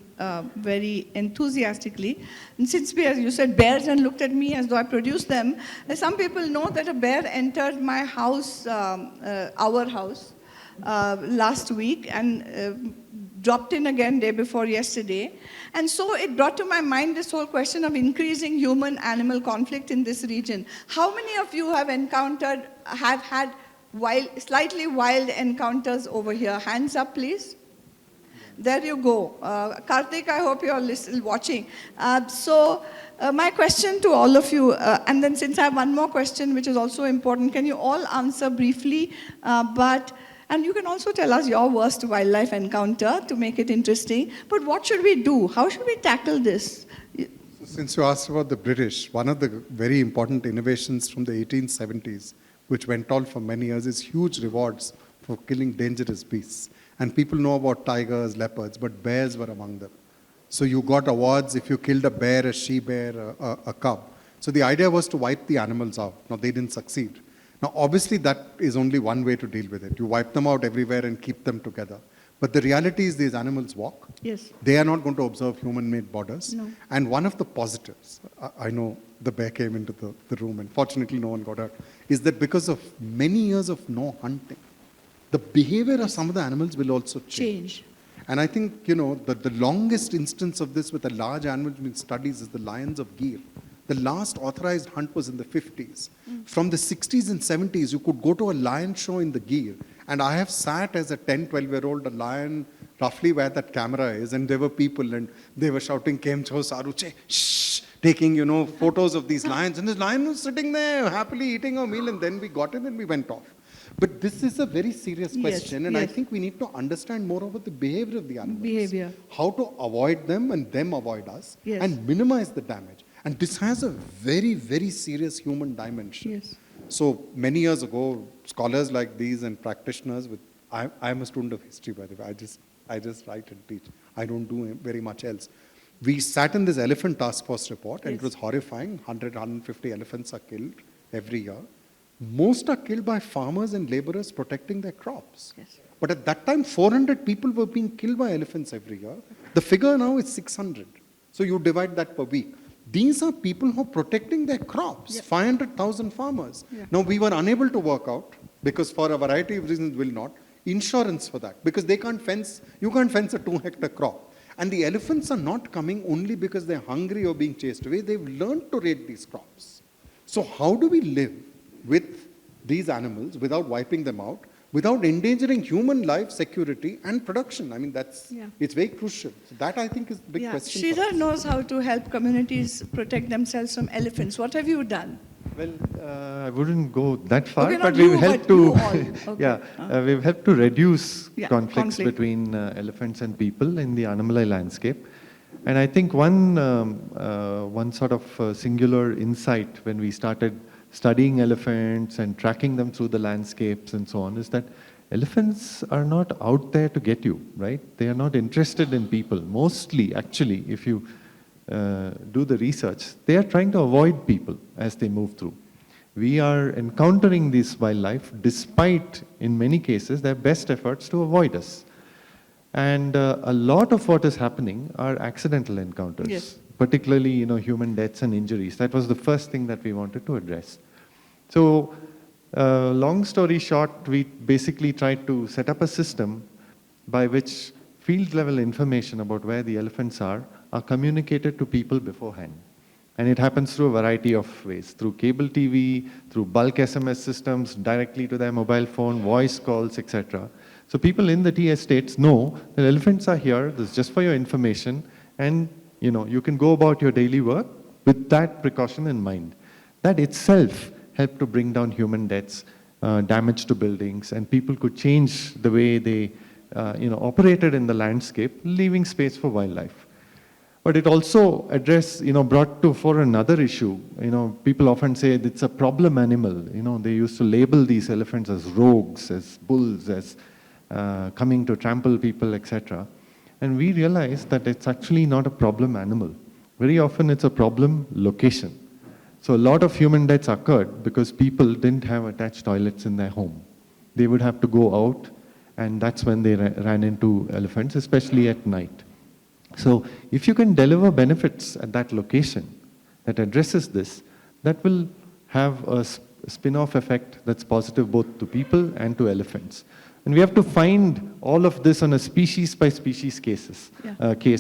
very enthusiastically. And since we, as you said, bears and looked at me as though I produced them, some people know that a bear entered my house, our house, last week and dropped in again day before yesterday. And so it brought to my mind this whole question of increasing human-animal conflict in this region. How many of you have had slightly wild encounters over here? Hands up, please. There you go. Karthik, I hope you're watching. My question to all of you, and then since I have one more question, which is also important, can you all answer briefly? And you can also tell us your worst wildlife encounter to make it interesting. But what should we do? How should we tackle this? Since you asked about the British, one of the very important innovations from the 1870s, which went on for many years, is huge rewards for killing dangerous beasts. And people know about tigers, leopards, but bears were among them. So you got awards if you killed a bear, a she-bear, a cub. So the idea was to wipe the animals out. Now, they didn't succeed. Now, obviously, that is only one way to deal with it. You wipe them out everywhere and keep them together. But the reality is these animals walk. Yes. They are not going to observe human-made borders. No. And one of the positives, I know the bear came into the room and fortunately no one got hurt, is that because of many years of no hunting, the behavior of some of the animals will also change. And I think, you know, the longest instance of this with a large animal in studies is the lions of Gir. The last authorized hunt was in the 50s. From the 60s and 70s, you could go to a lion show in the Gir. And I have sat as a 10, 12-year-old, a lion, roughly where that camera is, and there were people and they were shouting, Kem cho saruche, shh, taking, you know, photos of these lions. And this lion was sitting there happily eating a meal, and then we got in and we went off. But this is a very serious question, and I think we need to understand more about the behavior of the animals. How to avoid them and them avoid us, and minimize the damage. And this has a very, very serious human dimension. So many years ago, scholars like these and practitioners, I am a student of history, by the way. I just write and teach. I don't do very much else. We sat in this elephant task force report, and it was horrifying. 100, 150 elephants are killed every year. Most are killed by farmers and laborers protecting their crops. But at that time, 400 people were being killed by elephants every year. The figure now is 600. So you divide that per week. These are people who are protecting their crops, 500,000 farmers. Now, we were unable to work out, because for a variety of reasons will not, insurance for that, because they can't fence, you can't fence a 2-hectare crop. And the elephants are not coming only because they're hungry or being chased away. They've learned to raid these crops. So how do we live with these animals without wiping them out, without endangering human life, security, and production? I mean, it's very crucial. So that, I think, is the big question. Sridhar knows how to help communities protect themselves from elephants. What have you done? Well, I wouldn't go that far, Okay, but not you, we've helped but you to, all. Okay. we've helped to reduce conflicts conflict. between elephants and people in the animal landscape. And I think one sort of singular insight when we started studying elephants and tracking them through the landscapes and so on is that elephants are not out there to get you, right? They are not interested in people. Mostly, actually, if you do the research, they are trying to avoid people as they move through. We are encountering this wildlife despite, in many cases, their best efforts to avoid us. And a lot of what is happening are accidental encounters, particularly, you know, human deaths and injuries. That was the first thing that we wanted to address. So, long story short, we basically tried to set up a system by which field-level information about where the elephants are communicated to people beforehand. And it happens through a variety of ways, through cable TV, through bulk SMS systems, directly to their mobile phone, voice calls, etc. So people in the tea estates know that elephants are here, this is just for your information, and You can go about your daily work with that precaution in mind. That itself helped to bring down human deaths, damage to buildings, and people could change the way they operated in the landscape, leaving space for wildlife. But it also brought to fore another issue. People often say it's a problem animal. They used to label these elephants as rogues, as bulls, as coming to trample people, etc. And we realized that it's actually not a problem animal. Very often it's a problem location. So a lot of human deaths occurred because people didn't have attached toilets in their home. They would have to go out, and that's when they ran into elephants, especially at night. So if you can deliver benefits at that location that addresses this, that will have a spin-off effect that's positive both to people and to elephants. And we have to find all of this on a species-by-species case,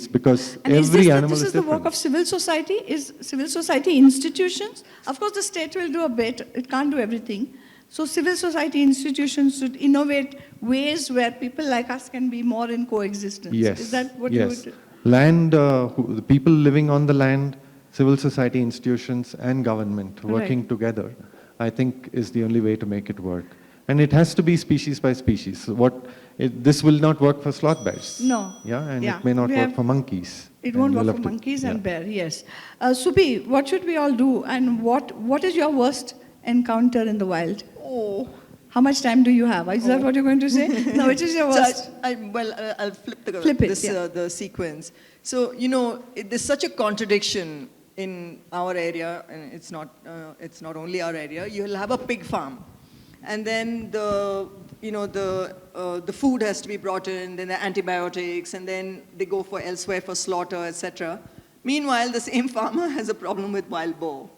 because and every animal is different. This is the work of civil society? Is civil society institutions? Of course, the state will do a bit. It can't do everything. So civil society institutions should innovate ways where people like us can be more in coexistence. Yes. Is that what you would... Land, the people living on the land, civil society institutions and government working together, I think is the only way to make it work. And it has to be species by species. This will not work for sloth bears. No. Yeah, and it may not work for monkeys. It won't work for monkeys and bear, yes. Subi, what should we all do, and what is your worst encounter in the wild? Oh. How much time do you have? Is that what you're going to say? No, which is your worst? I'll flip the sequence. So, there's such a contradiction in our area, and it's not only our area. You'll have a pig farm, and then the food has to be brought in, then the antibiotics, and then they go for elsewhere for slaughter, etc. Meanwhile, the same farmer has a problem with wild boar.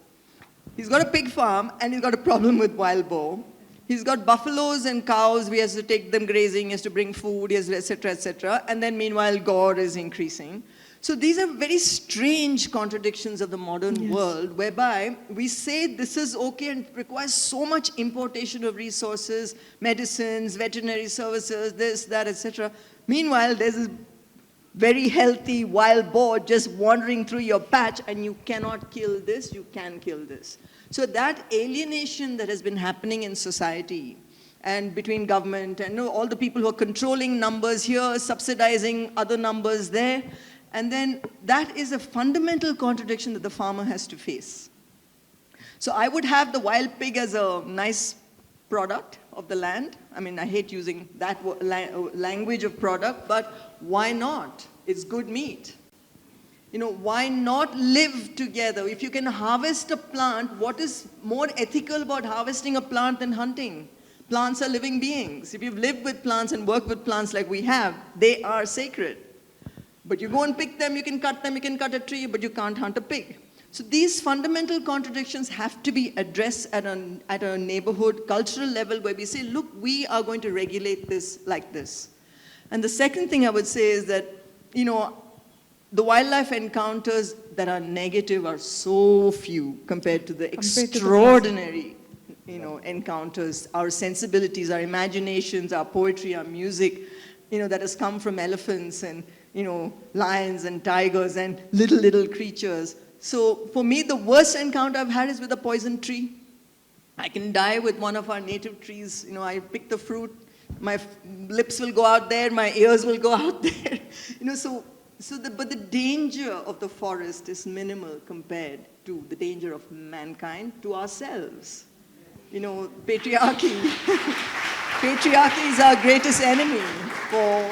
He's got a pig farm, and he's got a problem with wild boar. He's got buffaloes and cows, he has to take them grazing, he has to bring food, etc., etc. And then meanwhile, gore is increasing. So these are very strange contradictions of the modern world, whereby we say this is okay and requires so much importation of resources, medicines, veterinary services, this, that, etc. Meanwhile, there's a very healthy wild boar just wandering through your patch, and you cannot kill this, you can kill this. So that alienation that has been happening in society and between government and all the people who are controlling numbers here, subsidizing other numbers there, and then that is a fundamental contradiction that the farmer has to face. So I would have the wild pig as a nice product of the land. I mean, I hate using that language of product, but why not? It's good meat. Why not live together? If you can harvest a plant, what is more ethical about harvesting a plant than hunting? Plants are living beings. If you've lived with plants and worked with plants like we have, they are sacred. But you go and pick them, you can cut a tree, but you can't hunt a pig. So these fundamental contradictions have to be addressed at a neighborhood, cultural level, where we say, look, we are going to regulate this like this. And the second thing I would say is that, the wildlife encounters that are negative are so few compared to the extraordinary, encounters, our sensibilities, our imaginations, our poetry, our music, that has come from elephants and, lions and tigers and little creatures. So for me, the worst encounter I've had is with a poison tree. I can die with one of our native trees. I pick the fruit, my lips will go out there, my ears will go out there. But the danger of the forest is minimal compared to the danger of mankind, to ourselves. Patriarchy. Patriarchy is our greatest enemy for,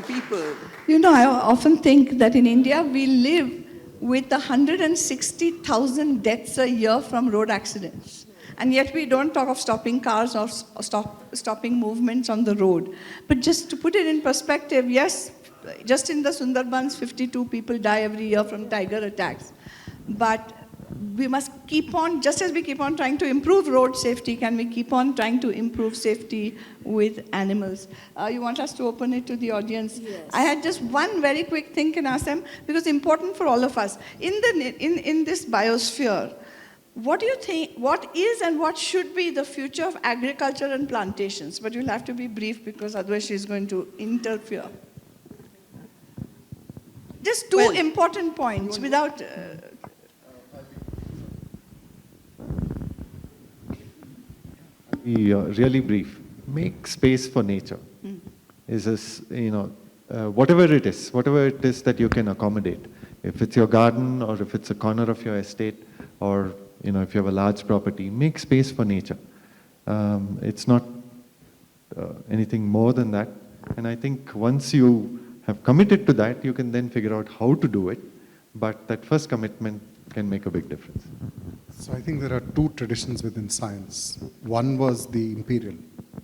people. I often think that in India we live with 160,000 deaths a year from road accidents. And yet we don't talk of stopping cars or stopping movements on the road. But just to put it in perspective, yes, just in the Sundarbans, 52 people die every year from tiger attacks. But we must keep on, just as we keep on trying to improve road safety, can we keep on trying to improve safety with animals? You want us to open it to the audience? Yes. I had just one very quick thing in Assam, because it's important for all of us. In this biosphere, what do you think, what is and what should be the future of agriculture and plantations? But you'll have to be brief, because otherwise she's going to interfere. Just two Well, important points without... Be really brief. Make space for nature. Is this, whatever it is that you can accommodate. If it's your garden or if it's a corner of your estate or if you have a large property, make space for nature. It's not anything more than that. And I think once you have committed to that, you can then figure out how to do it. But that first commitment can make a big difference. So I think there are two traditions within science. One was the imperial.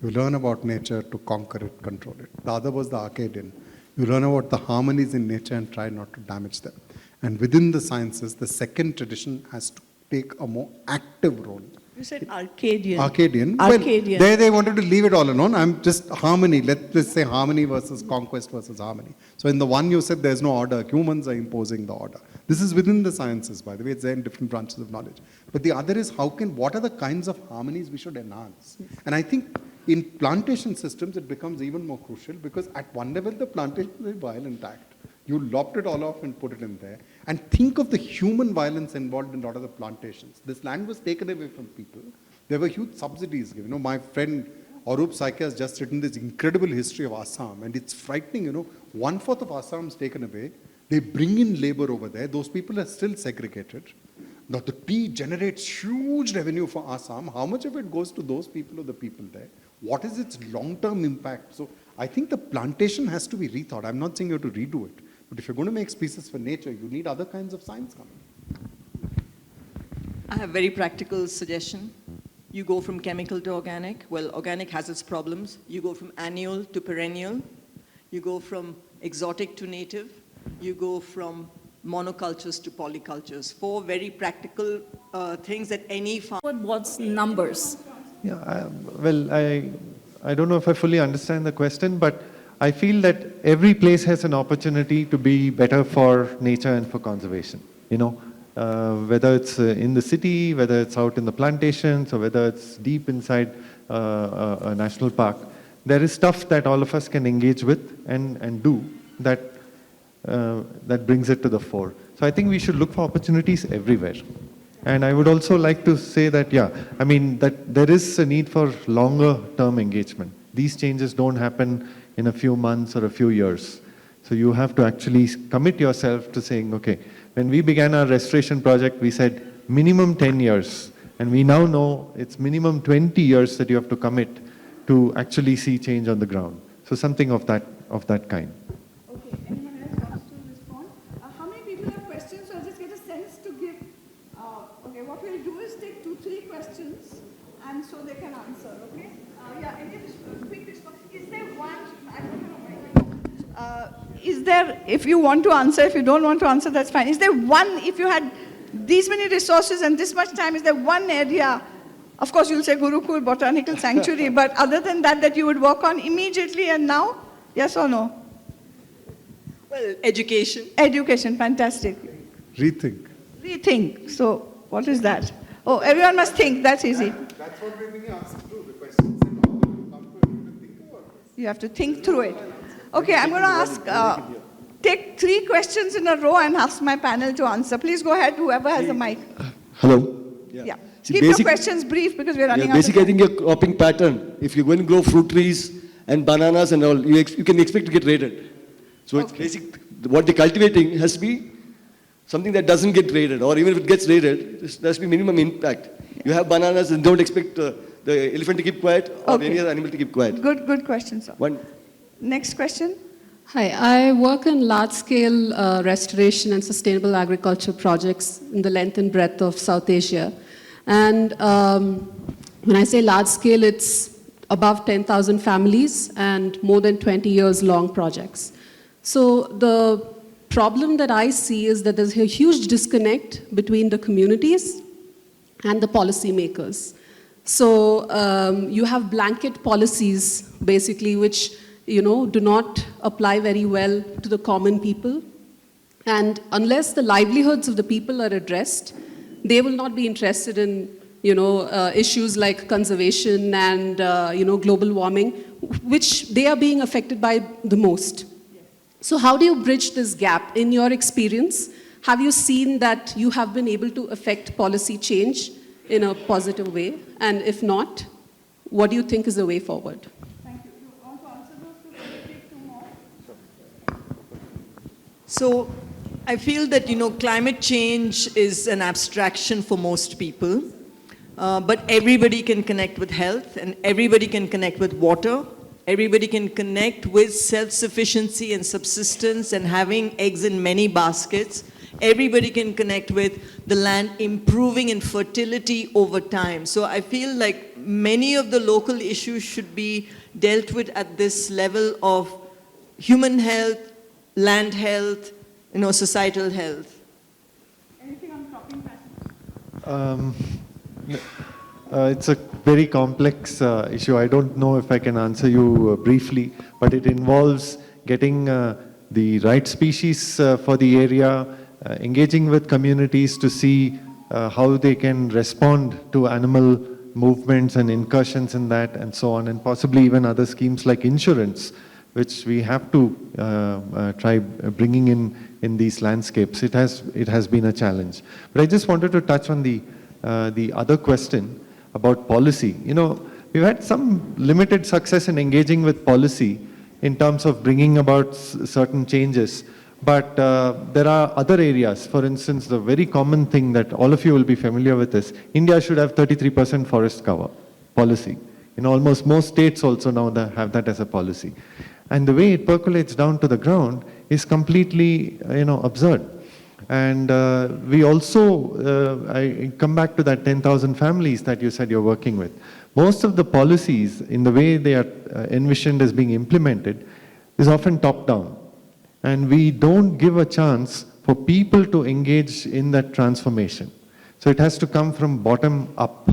You learn about nature to conquer it, control it. The other was the Arcadian. You learn about the harmonies in nature and try not to damage them. And within the sciences, the second tradition has to take a more active role. You said Arcadian. Arcadian. Arcadian. Well, they wanted to leave it all alone. I'm just harmony. Let's say harmony versus conquest versus harmony. So in the one you said there's no order. Humans are imposing the order. This is within the sciences, by the way. It's there in different branches of knowledge. But the other is what are the kinds of harmonies we should enhance? Yes. And I think in plantation systems, it becomes even more crucial because at one level, the plantation is a violent act. You lopped it all off and put it in there. And think of the human violence involved in a lot of the plantations. This land was taken away from people. There were huge subsidies given. My friend Arup Saike has just written this incredible history of Assam. And it's frightening, 1/4 of Assam is taken away. They bring in labor over there. Those people are still segregated. Now the tea generates huge revenue for Assam. How much of it goes to those people or the people there? What is its long-term impact? So I think the plantation has to be rethought. I'm not saying you have to redo it. But if you're going to make species for nature, you need other kinds of science coming. I have a very practical suggestion. You go from chemical to organic. Well, organic has its problems. You go from annual to perennial. You go from exotic to native. You go from monocultures to polycultures. 4 very practical things that any farmer... What's numbers? Yeah, I don't know if I fully understand the question, but I feel that every place has an opportunity to be better for nature and for conservation. Whether it's in the city, whether it's out in the plantations, or whether it's deep inside a national park, there is stuff that all of us can engage with and do that brings it to the fore. So I think we should look for opportunities everywhere. And I would also like to say that, that there is a need for longer term engagement. These changes don't happen in a few months or a few years. So you have to actually commit yourself to saying, okay, when we began our restoration project, we said minimum 10 years. And we now know it's minimum 20 years that you have to commit to actually see change on the ground. So something of that kind. Okay, anyone else wants to respond? How many people have questions? So I'll just get a sense to give. Okay, what we'll do is take 2-3 questions and so they can answer, okay? Any quick response. Is there one, I don't know, is there, if you want to answer, if you don't want to answer, that's fine. Is there one, if you had these many resources and this much time, is there one area, of course you'll say Gurukul, Botanical Sanctuary, but other than that you would work on immediately and now? Yes or no? Well, education. Education, fantastic. Rethink. Rethink. So, what is that? Oh, everyone must think. That's easy. That's what we're being asked to do. The questions and all that will come to you to think about this. You have to think through it. Okay, I'm going to ask, take 3 questions in a row and ask my panel to answer. Please go ahead, whoever has the mic. Hello. Yeah. See, Keep your questions brief because we're running out of basically, I time. think your cropping pattern, if you're going to grow fruit trees and bananas and all, you can expect to get raided. So it's basic, what they're cultivating has to be something that doesn't get raided, or even if it gets raided, there has to be minimum impact. You have bananas and don't expect the elephant to keep quiet or any other animal to keep quiet. Good question, sir. One. Next question. Hi, I work in large-scale restoration and sustainable agriculture projects in the length and breadth of South Asia. And when I say large-scale, it's above 10,000 families and more than 20 years long projects. So the problem that I see is that there's a huge disconnect between the communities and the policymakers. So you have blanket policies, basically, which do not apply very well to the common people. And unless the livelihoods of the people are addressed, they will not be interested in issues like conservation and global warming, which they are being affected by the most. So how do you bridge this gap? In your experience, have you seen that you have been able to affect policy change in a positive way? And if not, what do you think is the way forward? Thank you. You want to answer those two? Can you take two more? So I feel that, climate change is an abstraction for most people, but everybody can connect with health, and everybody can connect with water. Everybody can connect with self-sufficiency and subsistence and having eggs in many baskets. Everybody can connect with the land improving in fertility over time. So I feel like many of the local issues should be dealt with at this level of human health, land health, societal health. Anything on cropping patterns? It's a very complex issue. I don't know if I can answer you briefly, but it involves getting the right species for the area, engaging with communities to see how they can respond to animal movements and incursions in that and so on, and possibly even other schemes like insurance, which we have to try bringing in these landscapes. It has been a challenge. But I just wanted to touch on the other question about policy. We've had some limited success in engaging with policy in terms of bringing about certain changes. But there are other areas. For instance, the very common thing that all of you will be familiar with is India should have 33% forest cover policy. Almost most states also now have that as a policy. And the way it percolates down to the ground is completely, absurd. And we also, I come back to that 10,000 families that you said you're working with. Most of the policies, in the way they are envisioned as being implemented, is often top-down. And we don't give a chance for people to engage in that transformation. So it has to come from bottom up.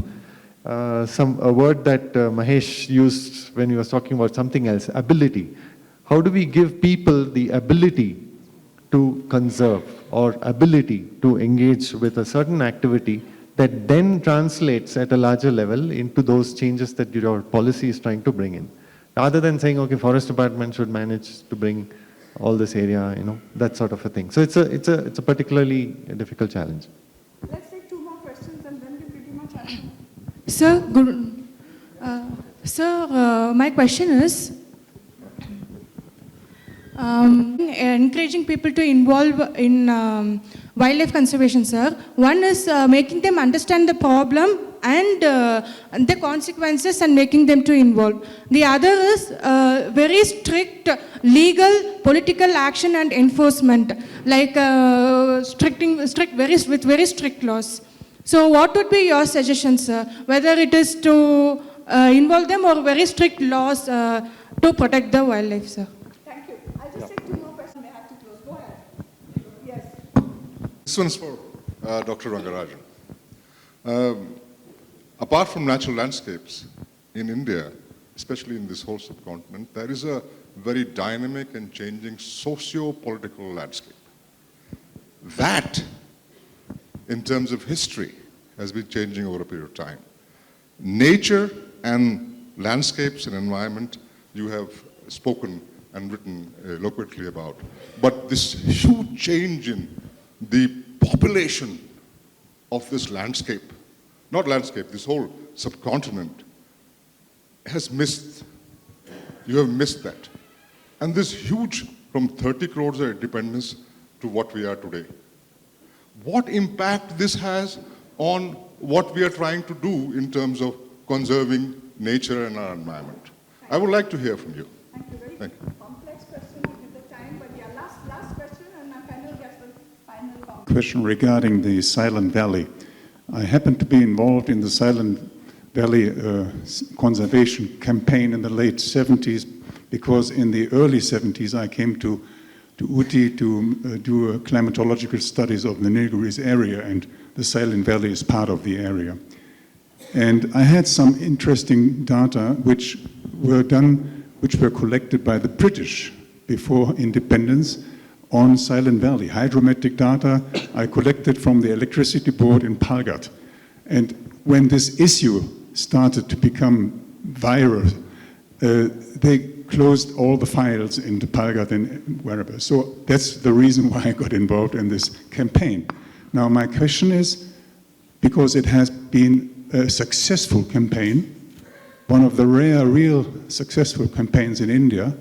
A word that Mahesh used when he was talking about something else, ability. How do we give people the ability to conserve or ability to engage with a certain activity that then translates at a larger level into those changes that your policy is trying to bring in? Rather than saying, okay, forest department should manage to bring all this area, that sort of a thing. So it's a particularly difficult challenge. Let's take two more questions and then we pretty much answer. Sir, my question is, encouraging people to involve in wildlife conservation, sir. One is making them understand the problem and the consequences and making them to involve. The other is very strict legal, political action and enforcement, like with very strict laws. So what would be your suggestion, sir? Whether it is to involve them or very strict laws to protect the wildlife, sir? Thank you. I'll just take two more questions. I have to close. Go ahead. Yes. This one's for Dr. Rangarajan. Apart from natural landscapes in India, especially in this whole subcontinent, there is a very dynamic and changing socio-political landscape. That, in terms of history, has been changing over a period of time. Nature and landscapes and environment, you have spoken and written eloquently about. But this huge change in the population of this landscape, not landscape, this whole subcontinent, has missed, you have missed that. And this huge, from 30 crores of independence to what we are today. What impact this has on what we are trying to do in terms of conserving nature and our environment? I would like to hear from you. Thank you. Very Thank you. complex question with the time, but yeah, last question, and my panel gets the final comment. Question regarding the Silent Valley. I happen to be involved in the Silent Valley conservation campaign in the late 70s, because in the early 70s I came to Ooty to do climatological studies of the Nilgiris area, and the Silent Valley is part of the area. And I had some interesting data which were collected by the British before independence on Silent Valley. Hydrometric data I collected from the electricity board in Palgat. And when this issue started to become viral, they closed all the files into Palgat and wherever. So that's the reason why I got involved in this campaign. Now my question is, because it has been a successful campaign, one of the rare, real successful campaigns in India,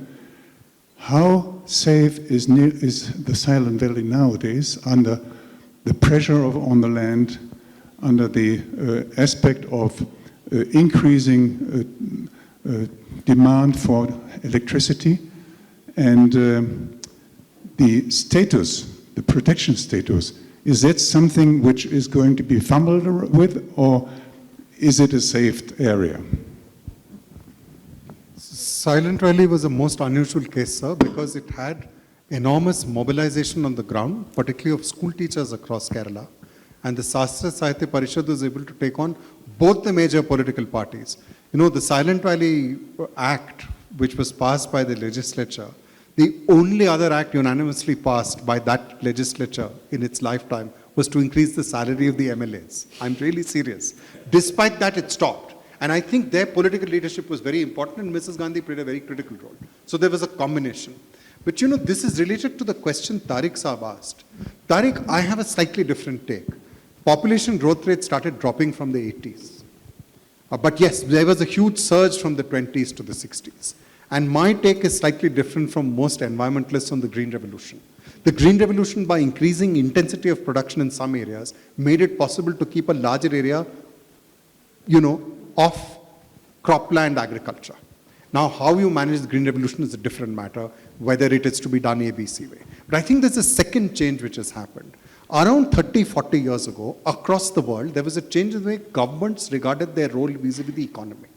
how safe is the Silent Valley nowadays under the pressure on the land, under the aspect of increasing demand for electricity, and the status, the protection status, is that something which is going to be fumbled with, or is it a safe area? Silent Valley was a most unusual case, sir, because it had enormous mobilization on the ground, particularly of school teachers across Kerala. And the Sastra Sahitya Parishad was able to take on both the major political parties. You know, the Silent Valley Act, which was passed by the legislature, the only other act unanimously passed by that legislature in its lifetime was to increase the salary of the MLAs. I'm really serious. Despite that, it stopped. And I think their political leadership was very important, and Mrs. Gandhi played a very critical role. So there was a combination. But you know, this is related to the question Tariq Saab asked. Tariq, I have a slightly different take. Population growth rate started dropping from the 80s. But yes, there was a huge surge from the 20s to the 60s. And my take is slightly different from most environmentalists on the Green Revolution. The Green Revolution, by increasing intensity of production in some areas, made it possible to keep a larger area, you know, of cropland agriculture. Now, how you manage the Green Revolution is a different matter, whether it is to be done ABC way. But I think there's a second change which has happened. Around 30, 40 years ago, across the world, there was a change in the way governments regarded their role vis-a-vis the economy.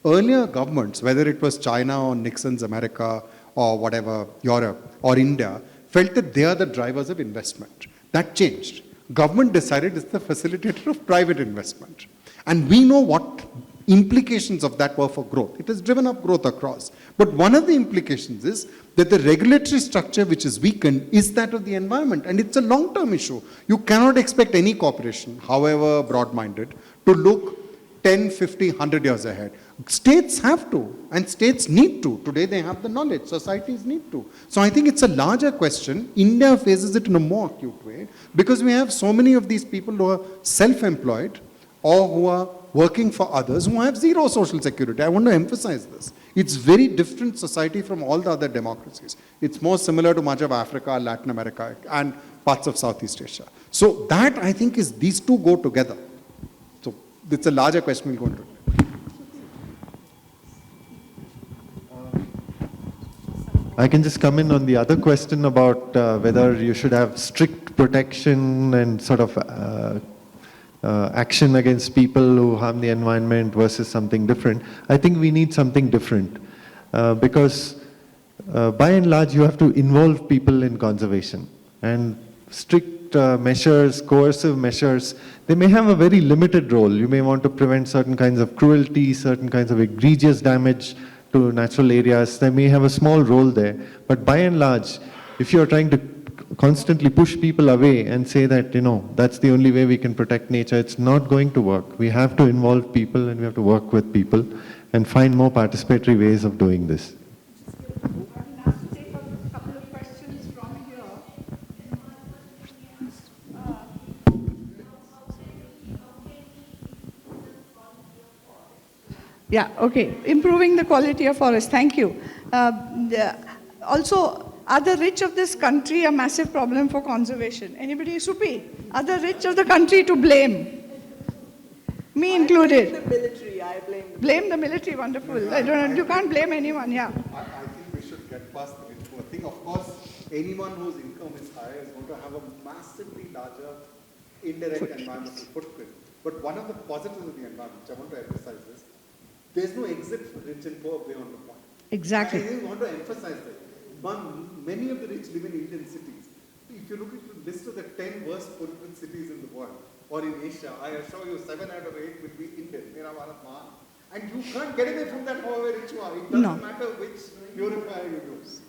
Earlier governments, whether it was China or Nixon's America or whatever, Europe or India, felt that they are the drivers of investment. That changed. Government decided it's the facilitator of private investment. And we know what implications of that were for growth. It has driven up growth across. But one of the implications is that the regulatory structure which is weakened is that of the environment. And it's a long-term issue. You cannot expect any corporation, however broad-minded, to look 10, 50, 100 years ahead. States have to, and states need to. Today they have the knowledge, societies need to. So I think it's a larger question. India faces it in a more acute way because we have so many of these people who are self-employed or who are working for others who have zero social security. I want to emphasize this. It's very different society from all the other democracies. It's more similar to much of Africa, Latin America, and parts of Southeast Asia. So that, I think, is these two go together. So it's a larger question we'll go into. I can just come in on the other question about whether you should have strict protection and sort of action against people who harm the environment versus something different. I think we need something different because by and large you have to involve people in conservation, and strict measures, coercive measures, they may have a very limited role. You may want to prevent certain kinds of cruelty, certain kinds of egregious damage to natural areas. They may have a small role there, but by and large, if you're trying to constantly push people away and say that, you know, that's the only way we can protect nature, it's not going to work. We have to involve people and we have to work with people and find more participatory ways of doing this. Yeah, okay. Improving the quality of forest. Thank you. Also, are the rich of this country a massive problem for conservation? Anybody? Supi? Are the rich of the country to blame? Me included. I blame the military. I blame the military. Blame the military, wonderful. I don't, you can't blame anyone, yeah. I think we should get past the rich poor thing. Of course, anyone whose income is higher is going to have a massively larger indirect environmental footprint. But one of the positives of the environment, which I want to emphasize is, there's no exit for rich and poor beyond the point. Exactly. I think I want to emphasize that. Many of the rich live in Indian cities. If you look at the list of the 10 worst polluted cities in the world, or in Asia, I assure you 7 out of 8 will be Indian. And you can't get away from that however rich you are. It doesn't matter which purifier you use.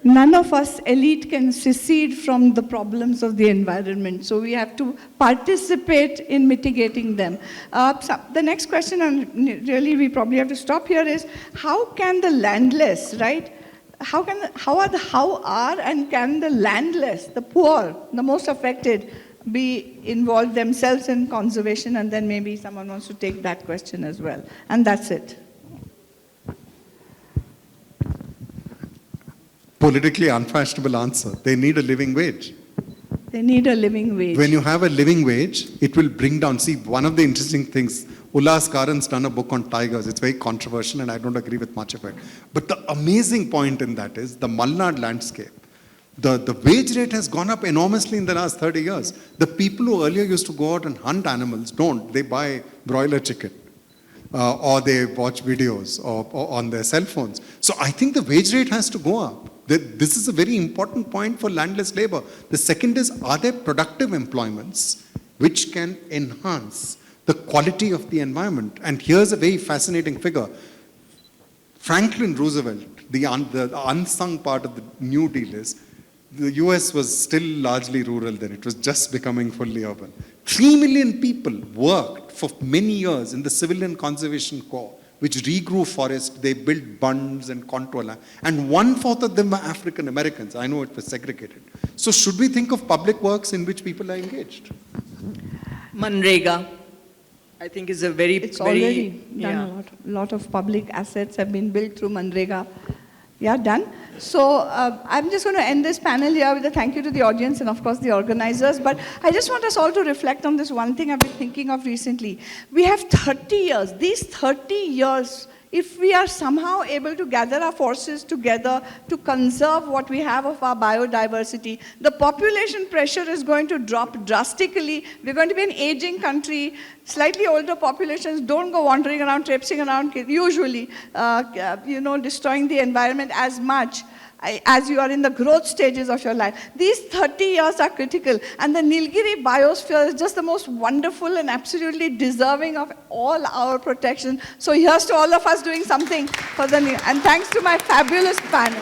none of us elite can secede from the problems of the environment. So we have to participate in mitigating them. The next question, and really we probably have to stop here, is how can the landless, right? How are and can the landless, the poor, the most affected, be involved themselves in conservation? And then maybe someone wants to take that question as well. And that's it. Politically unfashionable answer. They need a living wage. They need a living wage. When you have a living wage, it will bring down. See, one of the interesting things, Ullas Karan's done a book on tigers. It's very controversial and I don't agree with much of it. But the amazing point in that is the Malnad landscape. The wage rate has gone up enormously in the last 30 years. The people who earlier used to go out and hunt animals don't. They buy broiler chicken. Or they watch videos or on their cell phones. So I think the wage rate has to go up. This is a very important point for landless labor. The second is, are there productive employments which can enhance the quality of the environment? And here's a very fascinating figure. Franklin Roosevelt, the unsung part of the New Deal is, the US was still largely rural then. It was just becoming fully urban. 3 million people worked for many years in the Civilian Conservation Corps, which regrew forest. They built bunds and contour land. And 1/4 of them were African Americans. I know it was segregated. So should we think of public works in which people are engaged? Manrega, I think, is a very, It's already done. A lot of public assets have been built through Manrega. Yeah, done. So I'm just going to end this panel here with a thank you to the audience and of course the organizers. But I just want us all to reflect on this one thing I've been thinking of recently. We have 30 years. These 30 years, if we are somehow able to gather our forces together to conserve what we have of our biodiversity, the population pressure is going to drop drastically. We're going to be an aging country. Slightly older populations don't go wandering around, traipsing around, usually, destroying the environment as much as you are in the growth stages of your life. These 30 years are critical, and the Nilgiri biosphere is just the most wonderful and absolutely deserving of all our protection. So here's to all of us doing something for the and thanks to my fabulous panel.